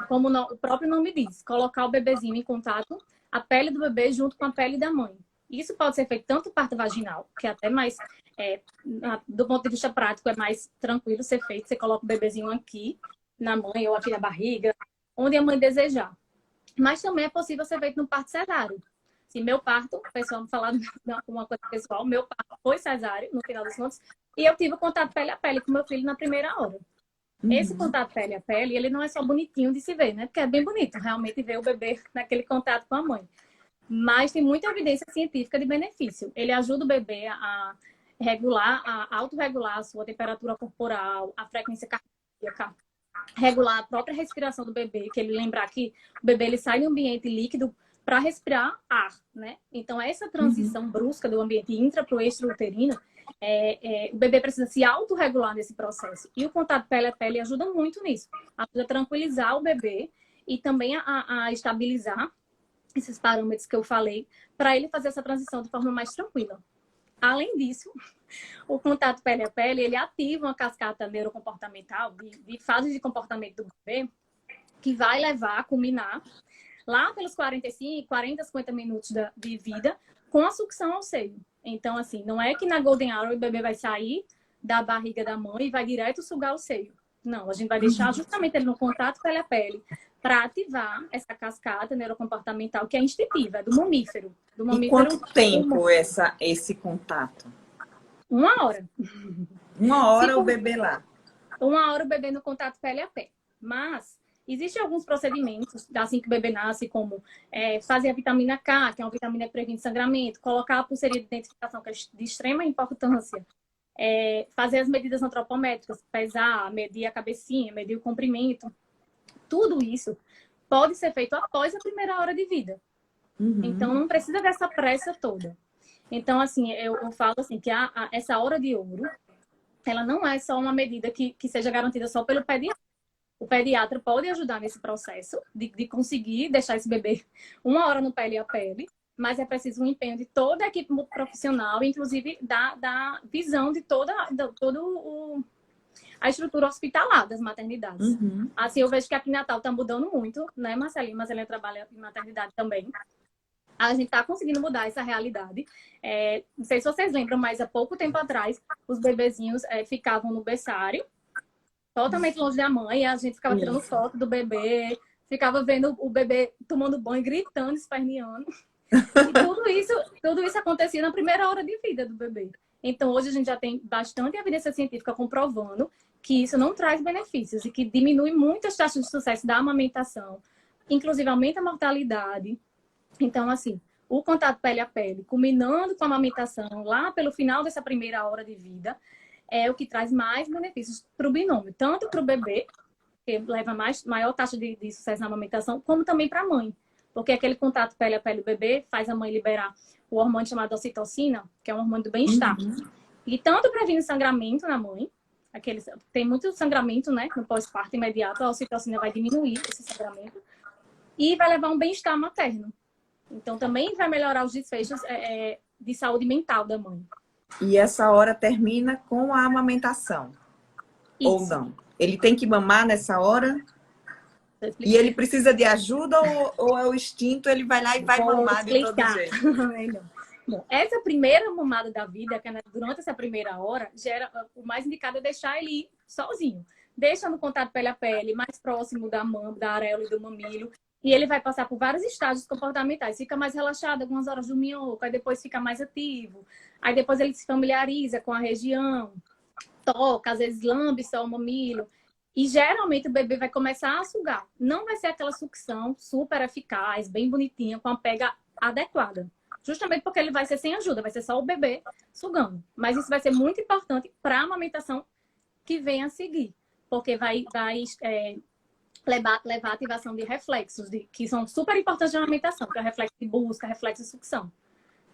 como o próprio nome diz, colocar o bebezinho em contato, a pele do bebê junto com a pele da mãe. Isso pode ser feito tanto parto vaginal, que é até mais, do ponto de vista prático, é mais tranquilo ser feito. Você coloca o bebezinho aqui, na mãe ou aqui na barriga, onde a mãe desejar. Mas também é possível ser feito no parto cesáreo. Se meu parto, o pessoal falar uma coisa pessoal, meu parto foi cesáreo, no final dos contos, e eu tive o contato pele a pele com meu filho na primeira hora. Esse contato pele a pele, ele não é só bonitinho de se ver, né? Porque é bem bonito realmente ver o bebê naquele contato com a mãe. Mas tem muita evidência científica de benefício. Ele ajuda o bebê a autorregular a sua temperatura corporal, a frequência cardíaca, regular a própria respiração do bebê, que ele lembrar que o bebê ele sai do ambiente líquido para respirar ar, né? Então, essa transição brusca do ambiente intra para o extrauterino, o bebê precisa se autorregular nesse processo. E o contato pele a pele ajuda muito nisso. Ajuda a tranquilizar o bebê e também a estabilizar esses parâmetros que eu falei, para ele fazer essa transição de forma mais tranquila. Além disso, o contato pele a pele, ele ativa uma cascata neurocomportamental de fases de comportamento do bebê, que vai levar a culminar lá pelos 40, 50 minutos de vida com a sucção ao seio. Então, assim, não é que na Golden Hour o bebê vai sair da barriga da mãe e vai direto sugar o seio. Não, a gente vai deixar justamente ele no contato pele a pele para ativar essa cascata neurocomportamental que é instintiva, é do mamífero, Do E mamífero. quanto tempo esse contato? 1 hora. 1 hora Se o for bebê lá. 1 hora o bebê no contato pele a pele. Mas existem alguns procedimentos, assim que o bebê nasce, como fazer a vitamina K, que é uma vitamina que previne sangramento, colocar a pulseirinha de identificação, que é de extrema importância, fazer as medidas antropométricas, pesar, medir a cabecinha, medir o comprimento. Tudo isso pode ser feito após a primeira hora de vida. Então, não precisa dessa pressa toda. Então, assim, eu falo assim, que essa hora de ouro, ela não é só uma medida que seja garantida só pelo pediatra. O pediatra pode ajudar nesse processo de conseguir deixar esse bebê 1 hora no pele a pele, mas é preciso um empenho de toda a equipe profissional, inclusive da visão de toda a estrutura hospitalar das maternidades. Assim, eu vejo que aqui em Natal está mudando muito, né, Marcelinha? Marcelinha trabalha em maternidade também. A gente está conseguindo mudar essa realidade. Não sei se vocês lembram, mas há pouco tempo atrás, os bebezinhos ficavam no berçário, totalmente longe da mãe, e a gente ficava tirando foto do bebê, ficava vendo o bebê tomando banho, gritando, esperneando. E tudo isso acontecia na primeira hora de vida do bebê. Então, hoje a gente já tem bastante evidência científica comprovando que isso não traz benefícios e que diminui muito as taxas de sucesso da amamentação, inclusive aumenta a mortalidade. Então, assim, o contato pele a pele, culminando com a amamentação lá pelo final dessa primeira hora de vida, é o que traz mais benefícios para o binômio, tanto para o bebê, que leva maior taxa de sucesso na amamentação, como também para a mãe. Porque aquele contato pele a pele do bebê faz a mãe liberar o hormônio chamado ocitocina, que é um hormônio do bem-estar. E tanto previne sangramento na mãe, tem muito sangramento, né, no pós-parto imediato, a ocitocina vai diminuir esse sangramento, e vai levar um bem-estar materno. Então, também vai melhorar os desfechos de saúde mental da mãe. E essa hora termina com a amamentação? Isso. Ou não? Ele tem que mamar nessa hora? E ele precisa de ajuda ou é o instinto, ele vai lá e vai mamar de todo jeito? Bom, essa primeira mamada da vida, que durante essa primeira hora, o mais indicado é deixar ele ir sozinho. Deixa no contato pele a pele, mais próximo da areola e do mamilo. E ele vai passar por vários estágios comportamentais. Fica mais relaxado algumas horas do minhoco, aí depois fica mais ativo. Aí depois ele se familiariza com a região, toca, às vezes lambe só o mamilo. E geralmente o bebê vai começar a sugar. Não vai ser aquela sucção super eficaz, bem bonitinha, com a pega adequada. Justamente porque ele vai ser sem ajuda, vai ser só o bebê sugando. Mas isso vai ser muito importante para a amamentação que vem a seguir. Porque vai levar a ativação de reflexos, que são super importantes na amamentação, que é o reflexo de busca, reflexo de sucção.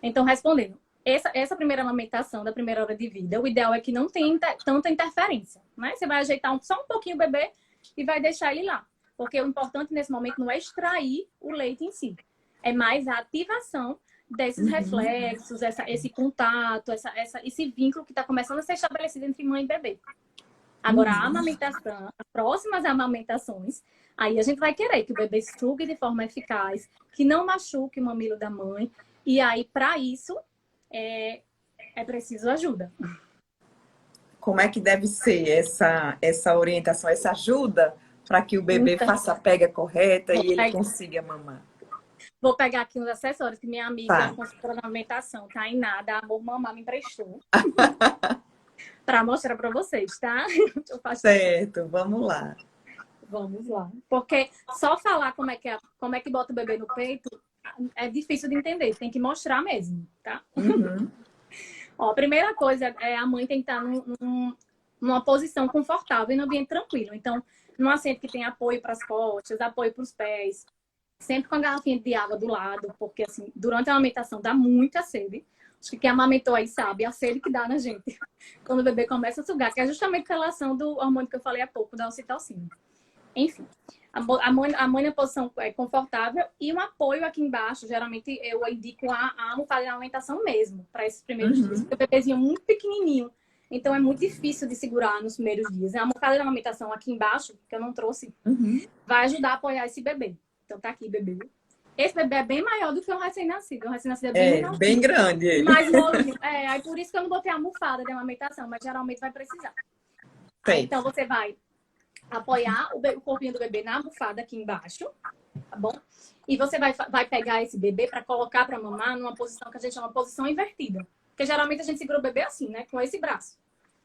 Então, respondendo, essa primeira amamentação da primeira hora de vida, o ideal é que não tenha tanta interferência, né? Você vai ajeitar só um pouquinho o bebê e vai deixar ele lá. Porque o importante nesse momento não é extrair o leite em si, é mais a ativação desses reflexos, esse contato, esse vínculo que está começando a ser estabelecido entre mãe e bebê. Agora, a amamentação, as próximas amamentações, aí a gente vai querer que o bebê sugue de forma eficaz, que não machuque o mamilo da mãe. E aí, para isso, é preciso ajuda. Como é que deve ser essa orientação, essa ajuda para que o bebê faça a pega correta e ele consiga mamar? Vou pegar aqui uns acessórios que minha amiga, consultora de amamentação, Tainá, da Amor Mamar, me emprestou. Para mostrar para vocês, tá? Certo, vamos lá. Vamos lá. Porque só falar como é que bota o bebê no peito é difícil de entender. Tem que mostrar mesmo, tá? Ó, a primeira coisa é a mãe tem que estar numa posição confortável e no ambiente tranquilo. Então, num assento que tem apoio para as costas, apoio para os pés. Sempre com a garrafinha de água do lado, porque assim, durante a amamentação dá muita sede. Acho que quem amamentou aí sabe a sede que dá na gente quando o bebê começa a sugar, que é justamente a relação do hormônio que eu falei há pouco, da ocitocina. Enfim, a mãe na posição confortável e um apoio aqui embaixo. Geralmente eu indico a almofada de amamentação mesmo, para esses primeiros dias, porque o bebezinho é muito pequenininho, então é muito difícil de segurar nos primeiros dias. A almofada de amamentação aqui embaixo, que eu não trouxe, vai ajudar a apoiar esse bebê. Então tá aqui, bebê. Esse bebê é bem maior do que um recém-nascido. O recém-nascido é bem menor. Bem grande ele. Mais molinho. Aí por isso que eu não botei a almofada de amamentação, mas geralmente vai precisar. Aí, então você vai apoiar o corpinho do bebê na almofada aqui embaixo. bom? E você vai pegar esse bebê para colocar para mamar numa posição que a gente chama posição invertida. Porque geralmente a gente segura o bebê assim, né? Com esse braço.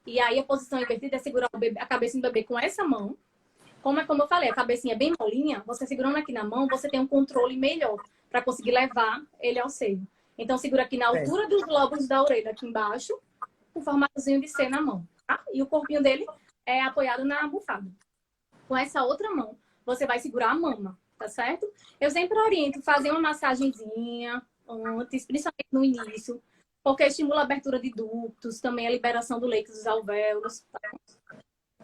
E aí a posição invertida é segurar o bebê, a cabeça do bebê com essa mão. Como eu falei, a cabecinha é bem molinha, você segurando aqui na mão, você tem um controle melhor para conseguir levar ele ao seio. Então segura aqui na altura dos lóbulos da orelha, aqui embaixo, com o formatozinho de C na mão, tá? E o corpinho dele é apoiado na almofada. Com essa outra mão, você vai segurar a mama, tá certo? Eu sempre oriento fazer uma massagenzinha antes, principalmente no início, porque estimula a abertura de ductos, também a liberação do leite dos alvéolos. Tá?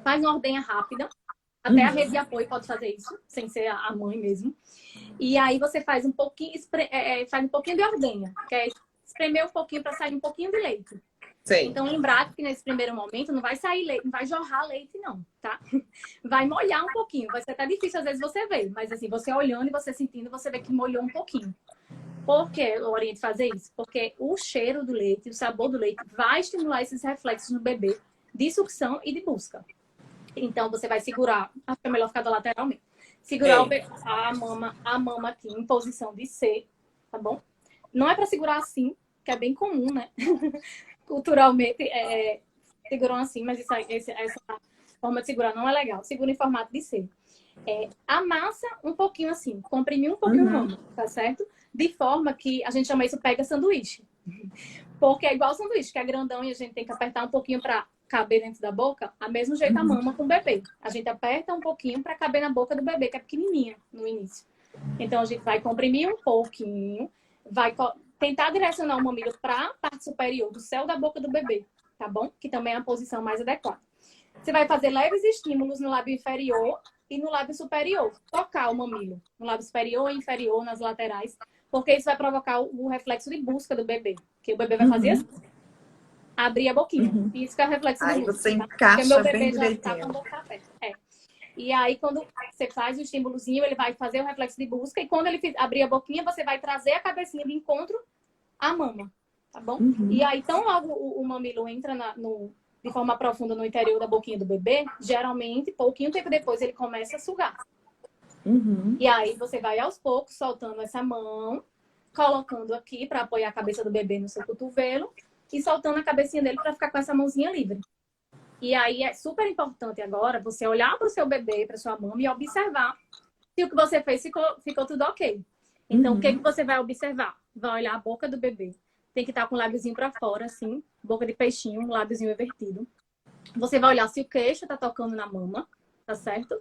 Faz uma ordenha rápida. Até a rede de apoio pode fazer isso, sem ser a mãe mesmo. E aí você faz um pouquinho, faz um pouquinho de ordenha, que é espremer um pouquinho para sair um pouquinho de leite. Sim. Então, lembrar que nesse primeiro momento não vai sair leite, não vai jorrar leite, não, tá? Vai molhar um pouquinho. Vai ser até difícil, às vezes, você ver. Mas, assim, você olhando e você sentindo, você vê que molhou um pouquinho. Por que eu oriento fazer isso? Porque o cheiro do leite, o sabor do leite, vai estimular esses reflexos no bebê de sucção e de busca. Então, você vai segurar, acho que é melhor ficar lateralmente. Segurar a mama aqui em posição de C, tá bom? Não é para segurar assim, que é bem comum, né? Culturalmente, seguram assim, mas essa forma de segurar não é legal. Segura em formato de C. Amassa um pouquinho assim, comprimir um pouquinho o mama, tá certo? De forma que a gente chama isso pega sanduíche. Porque é igual sanduíche, que é grandão e a gente tem que apertar um pouquinho para caber dentro da boca, a mesmo jeito a mama com o bebê. A gente aperta um pouquinho para caber na boca do bebê, que é pequenininha no início. Então, a gente vai comprimir um pouquinho, vai tentar direcionar o mamilo para a parte superior do céu da boca do bebê, tá bom? Que também é a posição mais adequada. Você vai fazer leves estímulos no lábio inferior e no lábio superior. Tocar o mamilo no lábio superior e inferior, nas laterais, porque isso vai provocar o reflexo de busca do bebê. Que o bebê vai fazer assim. Abrir a boquinha. Isso que é o reflexo de busca. Aí você encaixa porque meu bebê bem já direitinho. tá com a boca aberta. E aí, quando você faz o estímulozinho, ele vai fazer o reflexo de busca. E quando ele abrir a boquinha, você vai trazer a cabecinha de encontro à mama. Tá bom? E aí, tão logo o mamilo entra de forma profunda no interior da boquinha do bebê, geralmente, pouquinho tempo depois, ele começa a sugar. E aí, você vai aos poucos soltando essa mão, colocando aqui para apoiar a cabeça do bebê no seu cotovelo e soltando a cabecinha dele para ficar com essa mãozinha livre. E aí é super importante agora você olhar para o seu bebê, para sua mama e observar se o que você fez ficou tudo ok. Então, o que você vai observar? Vai olhar a boca do bebê. Tem que estar com o lábiozinho para fora, assim, boca de peixinho, um lábiozinho invertido. Você vai olhar se o queixo tá tocando na mama, tá certo?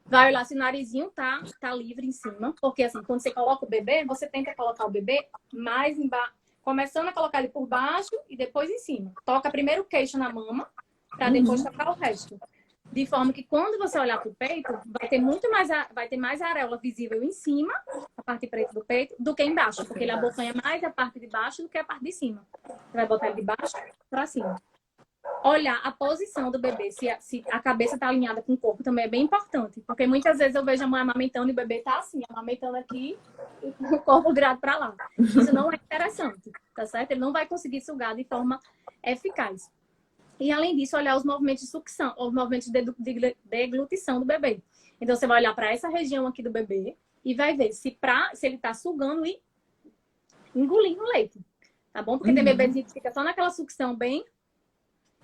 Vai olhar se o narizinho tá livre em cima. Porque, assim, quando você coloca o bebê, você tenta colocar o bebê mais embaixo, começando a colocar ele por baixo e depois em cima. Toca primeiro o queixo na mama, para depois tocar o resto. De forma que quando você olhar para o peito, vai ter mais areola visível em cima, a parte preta do peito, do que embaixo. Porque ele abocanha mais a parte de baixo do que a parte de cima. Você vai botar ele de baixo para cima. Olhar a posição do bebê, se a cabeça está alinhada com o corpo, também é bem importante. Porque muitas vezes eu vejo a mãe amamentando e o bebê tá assim, amamentando aqui e com o corpo virado para lá. Isso não é interessante, tá certo? Ele não vai conseguir sugar de forma eficaz. E, além disso, olhar os movimentos de sucção, os movimentos de deglutição do bebê. Então, você vai olhar para essa região aqui do bebê e vai ver se ele está sugando e engolindo o leite. Tá bom? Porque tem bebezinho que fica só naquela sucção bem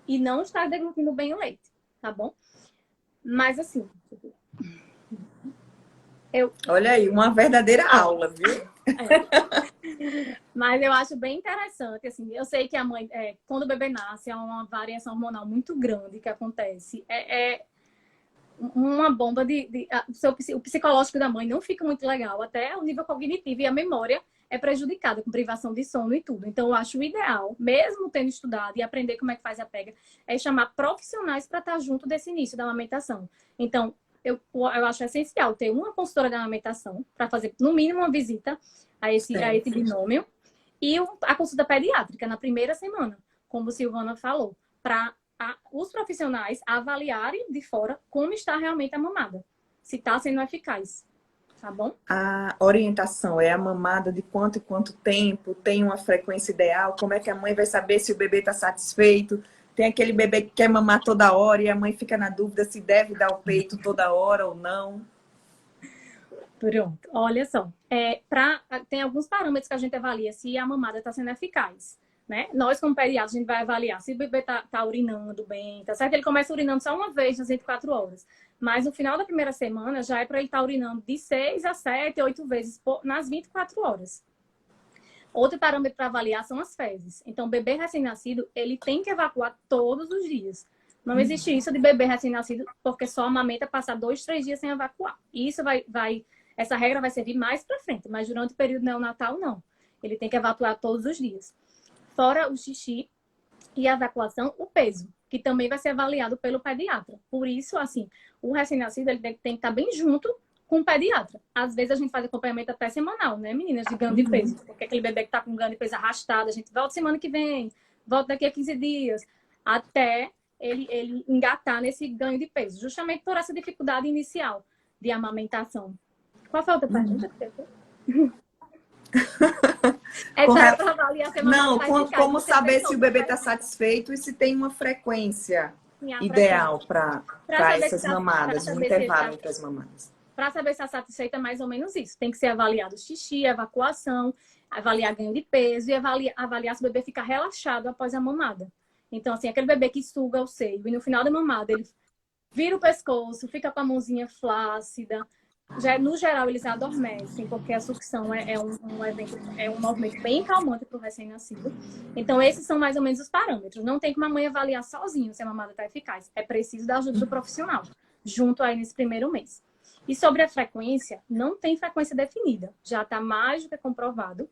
e não está deglutindo bem o leite. Tá bom? Mas, assim... Olha aí, uma verdadeira aula, viu? Mas eu acho bem interessante, assim, eu sei que a mãe, quando o bebê nasce, é uma variação hormonal muito grande que acontece. É uma bomba o psicológico da mãe não fica muito legal, até o nível cognitivo e a memória é prejudicada com privação de sono e tudo. Então, eu acho o ideal, mesmo tendo estudado e aprender como é que faz a pega, é chamar profissionais para estar junto desse início da amamentação. Então, eu acho essencial ter uma consultora de amamentação para fazer, no mínimo, uma visita a esse binômio e a consulta pediátrica na primeira semana, como a Silvana falou, para os profissionais avaliarem de fora como está realmente a mamada, se está sendo eficaz, tá bom? A orientação é a mamada de quanto e quanto tempo, tem uma frequência ideal, como é que a mãe vai saber se o bebê está satisfeito? Tem aquele bebê que quer mamar toda hora e a mãe fica na dúvida se deve dar o peito toda hora ou não. Pronto, olha só. Tem alguns parâmetros que a gente avalia se a mamada está sendo eficaz, né? Nós, como pediatras, a gente vai avaliar se o bebê tá urinando bem, tá certo? Ele começa urinando só uma vez nas 24 horas. Mas no final da primeira semana já é para ele estar urinando de 6 a 7, 8 vezes nas 24 horas. Outro parâmetro para avaliar são as fezes. Então, o bebê recém-nascido, ele tem que evacuar todos os dias. Não existe isso de bebê recém-nascido porque só amamenta passar 2, 3 dias sem evacuar. E isso essa regra vai servir mais para frente, mas durante o período neonatal, não. Ele tem que evacuar todos os dias. Fora o xixi e a evacuação, o peso, que também vai ser avaliado pelo pediatra. Por isso, assim, o recém-nascido ele tem que estar bem junto com o pediatra. Às vezes a gente faz acompanhamento até semanal, né, meninas, de ganho de peso. Porque aquele bebê que está com ganho de peso arrastado, a gente volta semana que vem, volta daqui a 15 dias, até ele engatar nesse ganho de peso, justamente por essa dificuldade inicial de amamentação. Qual foi a outra pergunta? Essa era para avaliar a Não, como saber se o bebê está satisfeito e se tem uma frequência ideal para essas mamadas, um intervalo entre as mamadas. Para saber se está satisfeita, é mais ou menos isso. Tem que ser avaliado o xixi, a evacuação, avaliar ganho de peso e avaliar se o bebê fica relaxado após a mamada. Então, assim, aquele bebê que suga o seio e no final da mamada ele vira o pescoço, fica com a mãozinha flácida. No geral, eles adormecem, porque a sucção é um movimento bem calmante para o recém-nascido. Então, esses são mais ou menos os parâmetros. Não tem como a mãe avaliar sozinho se a mamada está eficaz. É preciso da ajuda do profissional, junto aí nesse primeiro mês. E sobre a frequência, não tem frequência definida. Já está mais do que comprovado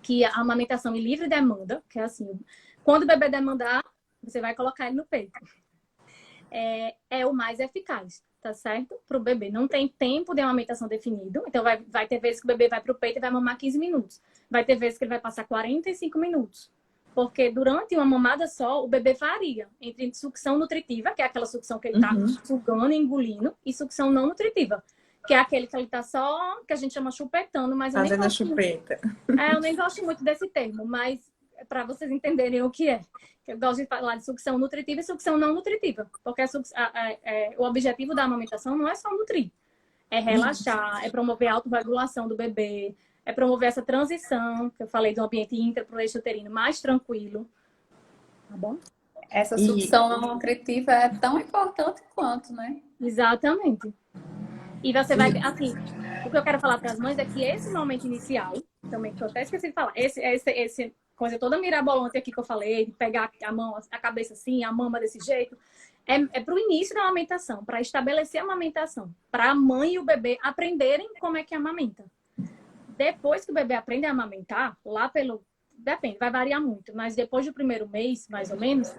que a amamentação em livre demanda, que é assim, quando o bebê demandar, você vai colocar ele no peito. É o mais eficaz, tá certo? Para o bebê. Não tem tempo de amamentação definido. Então, vai ter vezes que o bebê vai para o peito e vai mamar 15 minutos. Vai ter vezes que ele vai passar 45 minutos. Porque durante uma mamada só, o bebê varia entre sucção nutritiva, que é aquela sucção que ele está sugando e engolindo, e sucção não nutritiva, que é aquele que ele está só, que a gente chama chupetando, mas eu nem fazendo a gosto chupeta. eu nem gosto muito desse termo, mas para vocês entenderem o que é. Eu gosto de falar de sucção nutritiva e sucção não nutritiva. Porque o objetivo da amamentação não é só nutrir. É relaxar, é promover a autorregulação do bebê, é promover essa transição, que eu falei, do ambiente intra para o leite uterino mais tranquilo. Tá bom? Essa sucção não nutritiva é tão importante quanto, né? Exatamente. E você vai... Assim, o que eu quero falar para as mães é que esse momento inicial, também que eu até esqueci de falar, esse coisa toda mirabolante aqui que eu falei, de pegar a cabeça assim, a mama desse jeito, é para o início da amamentação, para estabelecer a amamentação, para a mãe e o bebê aprenderem como é que amamenta. Depois que o bebê aprende a amamentar, depende, vai variar muito, mas depois do primeiro mês, mais ou menos,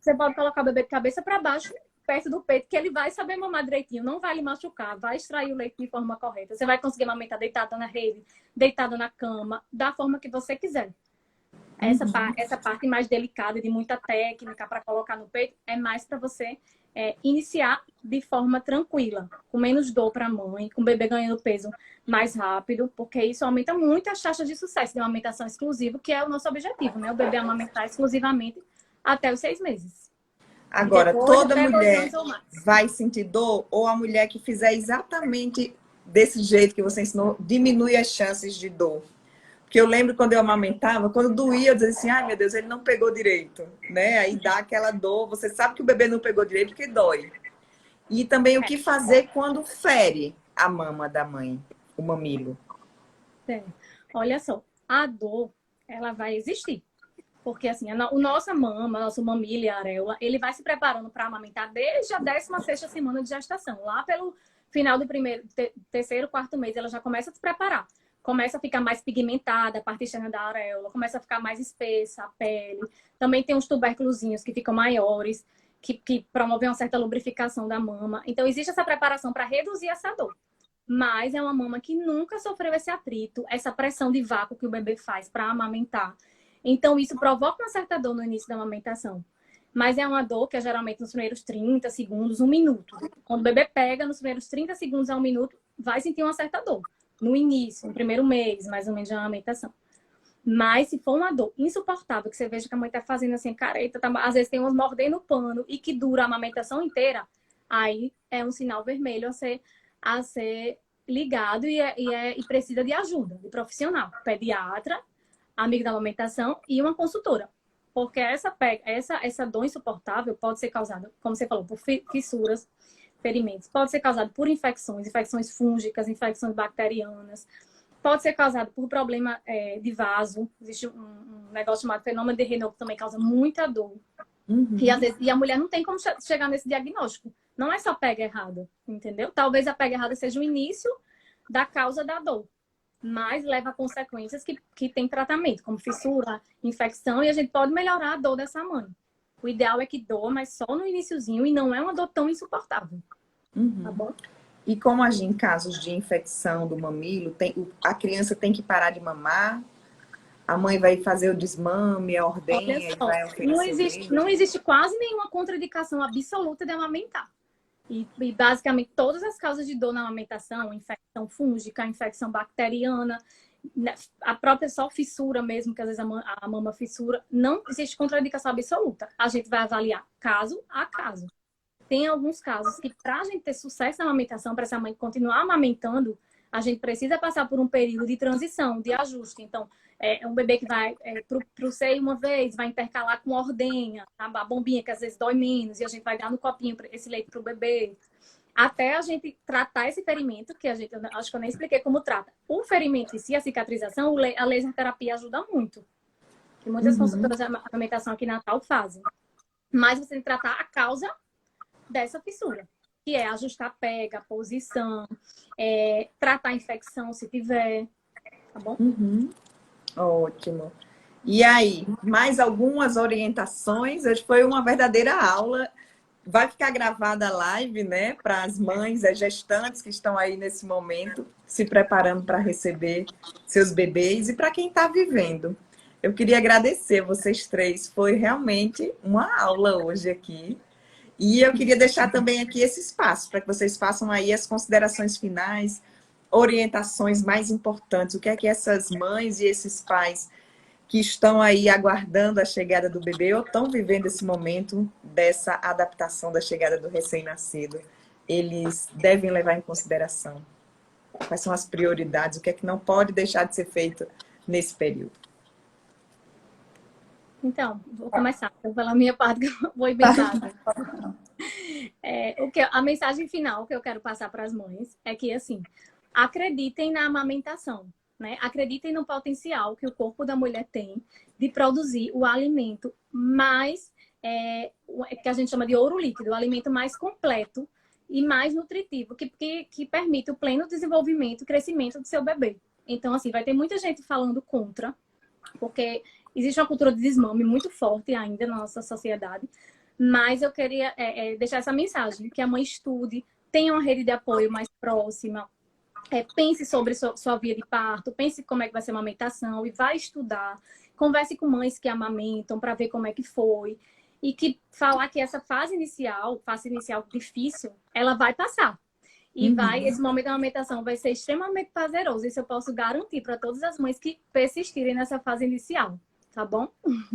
você pode colocar o bebê de cabeça para baixo, perto do peito, que ele vai saber mamar direitinho, não vai lhe machucar, vai extrair o leite de forma correta. Você vai conseguir amamentar deitada na rede, deitada na cama, da forma que você quiser. Essa parte mais delicada, de muita técnica para colocar no peito, é mais para você iniciar de forma tranquila, com menos dor para a mãe, com o bebê ganhando peso mais rápido, porque isso aumenta muito as taxas de sucesso de uma amamentação exclusiva, que é o nosso objetivo, né? O bebê amamentar exclusivamente até os 6 meses. Agora, toda mulher vai sentir dor ou a mulher que fizer exatamente desse jeito que você ensinou diminui as chances de dor? Porque eu lembro quando eu amamentava, quando doía, eu dizia assim, ai meu Deus, ele não pegou direito, né? Aí dá aquela dor, você sabe que o bebê não pegou direito porque dói. E também o que fazer quando fere a mama da mãe, o mamilo. Olha só, a dor, ela vai existir. Porque assim, nossa mama, nosso mamilo e a areola, ele vai se preparando para amamentar desde a 16ª semana de gestação. Lá pelo final do terceiro, quarto mês, ela já começa a se preparar. Começa a ficar mais pigmentada a parte externa da areola, começa a ficar mais espessa a pele. Também tem uns tubérculozinhos que ficam maiores, que promovem uma certa lubrificação da mama. Então, existe essa preparação para reduzir essa dor. Mas é uma mama que nunca sofreu esse atrito, essa pressão de vácuo que o bebê faz para amamentar. Então, isso provoca uma certa dor no início da amamentação. Mas é uma dor que é geralmente nos primeiros 30 segundos, 1 minuto. Quando o bebê pega, nos primeiros 30 segundos a 1 minuto, vai sentir uma certa dor. No início, no primeiro mês, mais ou menos, de amamentação. Mas se for uma dor insuportável, que você veja que a mãe tá fazendo assim, careta, às vezes tem umas mordendo o pano e que dura a amamentação inteira, aí é um sinal vermelho a ser ligado e precisa de ajuda, de profissional, pediatra, amigo da amamentação e uma consultora. Porque essa dor insuportável pode ser causada, como você falou, por fissuras, ferimentos. Pode ser causado por infecções fúngicas, infecções bacterianas. Pode ser causado por problema de vaso. Existe um negócio chamado fenômeno de Raynaud que também causa muita dor. E, às vezes, a mulher não tem como chegar nesse diagnóstico. Não é só pega errada, entendeu? Talvez a pega errada seja o início da causa da dor. Mas leva a consequências que tem tratamento, como fissura, infecção, e a gente pode melhorar a dor dessa mãe. O ideal é que doa, mas só no iniciozinho, e não é uma dor tão insuportável. Tá bom? E como agir em casos de infecção do mamilo? A criança tem que parar de mamar? A mãe vai fazer o desmame, a ordenha e vai oferecer não existe quase nenhuma contraindicação absoluta de amamentar. E basicamente todas as causas de dor na amamentação, infecção fúngica, infecção bacteriana, a própria só fissura mesmo, que às vezes a mama fissura, não existe contraindicação absoluta. A gente vai avaliar caso a caso. Tem alguns casos que, para a gente ter sucesso na amamentação, para essa mãe continuar amamentando, a gente precisa passar por um período de transição, de ajuste. Então, é um bebê que vai para o seio uma vez, vai intercalar com ordenha, a bombinha, que às vezes dói menos, e a gente vai dar no copinho esse leite para o bebê. Até a gente tratar esse ferimento, que acho que eu nem expliquei como trata. O ferimento em si, a cicatrização, a laser terapia ajuda muito. Que muitas consultoras de amamentação aqui em Natal fazem. Mas você tem que tratar a causa dessa fissura, que é ajustar a pega, a posição, tratar a infecção se tiver, tá bom? Ótimo. E aí, mais algumas orientações? Hoje foi uma verdadeira aula. Vai ficar gravada a live, né? Para as mães, as gestantes que estão aí nesse momento, se preparando para receber seus bebês e para quem está vivendo. Eu queria agradecer vocês três. Foi realmente uma aula hoje aqui. E eu queria deixar também aqui esse espaço para que vocês façam aí as considerações finais, orientações mais importantes. O que é que essas mães e esses pais que estão aí aguardando a chegada do bebê ou estão vivendo esse momento dessa adaptação da chegada do recém-nascido, eles devem levar em consideração? Quais são as prioridades? O que é que não pode deixar de ser feito nesse período? Então, vou começar pela minha parte, que eu vou inventar. A mensagem final que eu quero passar para as mães é que, assim, acreditem na amamentação, né? Acreditem no potencial que o corpo da mulher tem de produzir o alimento mais, que a gente chama de ouro líquido, o alimento mais completo e mais nutritivo, que permite o pleno desenvolvimento e crescimento do seu bebê. Então, assim, vai ter muita gente falando contra, porque existe uma cultura de desmame muito forte ainda na nossa sociedade, mas eu queria deixar essa mensagem, que a mãe estude, tenha uma rede de apoio mais próxima, pense sobre sua via de parto, pense como é que vai ser a amamentação e vai estudar, converse com mães que amamentam para ver como é que foi e que falar que essa fase inicial difícil, ela vai passar. E esse momento da amamentação vai ser extremamente prazeroso. Isso eu posso garantir para todas as mães que persistirem nessa fase inicial. Tá bom?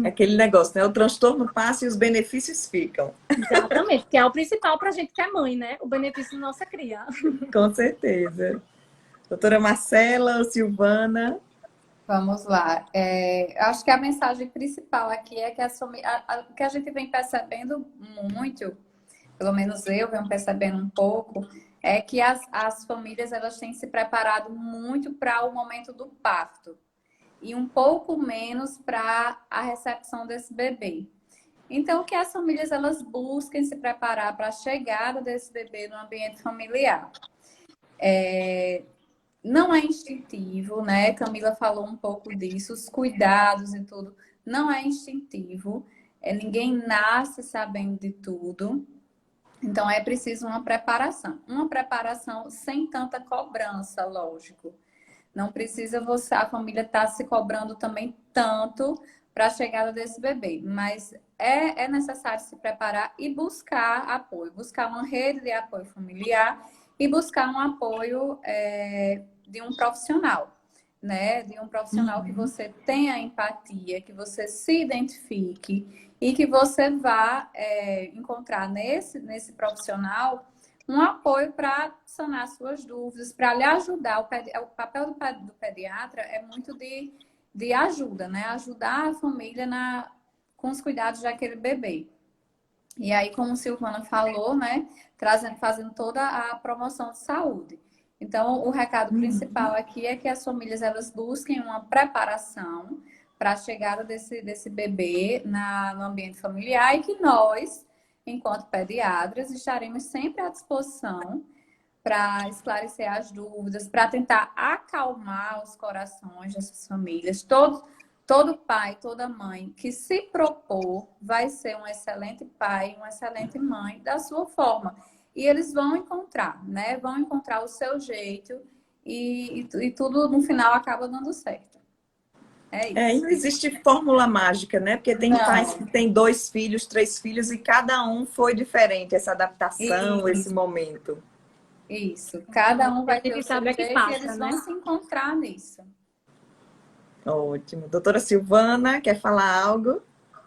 É aquele negócio, né? O transtorno passa e os benefícios ficam. Exatamente, que é o principal para a gente que é mãe, né? O benefício da nossa cria. Com certeza. Doutora Marcela, Silvana. Vamos lá. Acho que a mensagem principal aqui é que o que a gente vem percebendo muito, pelo menos eu venho percebendo um pouco, é que as famílias elas têm se preparado muito para o momento do parto e um pouco menos para a recepção desse bebê. Então, que as famílias elas busquem se preparar para a chegada desse bebê no ambiente familiar. Não é instintivo, né? Camila falou um pouco disso, os cuidados e tudo. Não é instintivo. Ninguém nasce sabendo de tudo. Então, é preciso uma preparação. Uma preparação sem tanta cobrança, lógico. Não precisa a família estar se cobrando também tanto para a chegada desse bebê. Mas é necessário se preparar e buscar apoio. Buscar uma rede de apoio familiar e buscar um apoio de um profissional, né? De um profissional que você tenha empatia, que você se identifique e que você vá encontrar nesse profissional um apoio para sanar suas dúvidas, para lhe ajudar. O papel do pediatra é muito de ajuda, né? Ajudar a família com os cuidados daquele bebê. E aí, como a Silvana falou, né? Fazendo toda a promoção de saúde. Então, o recado principal aqui é que as famílias elas busquem uma preparação para a chegada desse bebê no ambiente familiar e que nós, enquanto pediatras, estaremos sempre à disposição para esclarecer as dúvidas, para tentar acalmar os corações dessas famílias. Todo pai, toda mãe que se propor vai ser um excelente pai, uma excelente mãe da sua forma. E eles vão encontrar, né? Vão encontrar o seu jeito e tudo no final acaba dando certo. É isso. E não existe fórmula mágica, né? Porque tem pais que têm 2 filhos, 3 filhos e cada um foi diferente, essa adaptação, esse momento. Isso. Cada um vai ter o seu jeito passa, e eles né? vão se encontrar nisso. Ótimo. Doutora Silvana, quer falar algo?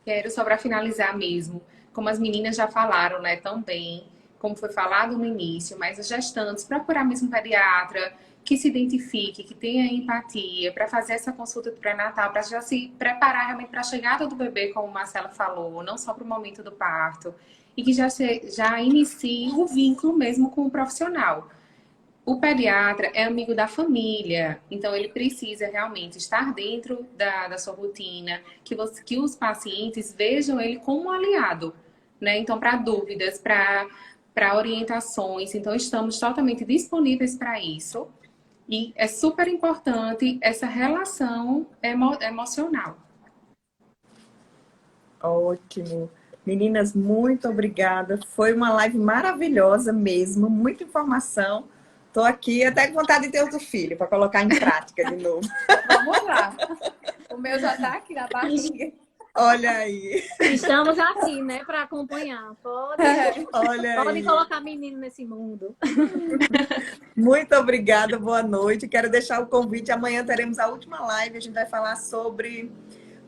Quero só para finalizar mesmo, como as meninas já falaram, né, também, como foi falado no início, mas as gestantes, procurar mesmo um pediatra que se identifique, que tenha empatia, para fazer essa consulta do pré-natal, para já se preparar realmente para a chegada do bebê, como a Marcela falou, não só para o momento do parto, e que já inicie o vínculo mesmo com o profissional. O pediatra é amigo da família, então ele precisa realmente estar dentro da sua rotina, que os pacientes vejam ele como um aliado, né? Então, para dúvidas, para orientações, então estamos totalmente disponíveis para isso. E é super importante essa relação emocional. Ótimo. Meninas, muito obrigada. Foi uma live maravilhosa mesmo, muita informação. Estou aqui até com vontade de ter outro filho para colocar em prática de novo. Vamos lá. O meu já está aqui na barriga. Olha aí. Estamos aqui, né, para acompanhar. Pode colocar menino nesse mundo. Muito obrigada, boa noite. Quero deixar o convite. Amanhã teremos a última live. A gente vai falar sobre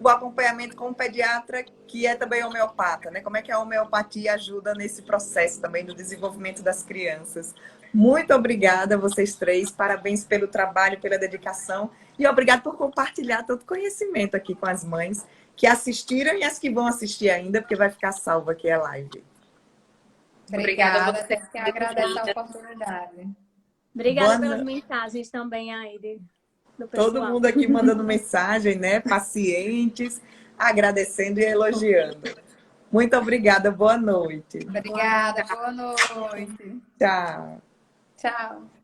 o acompanhamento com o pediatra, que é também homeopata, né? Como é que a homeopatia ajuda nesse processo também do desenvolvimento das crianças. Muito obrigada a vocês 3. Parabéns pelo trabalho, pela dedicação. E obrigado por compartilhar todo o conhecimento aqui com as mães que assistiram e as que vão assistir ainda, porque vai ficar salva aqui a live. Obrigada a você que agradece a oportunidade. Obrigada pelas mensagens também, Aide. Todo mundo aqui mandando mensagem, né? Pacientes, agradecendo e elogiando. Muito obrigada, boa noite. Obrigada, boa noite. Tchau. Tchau.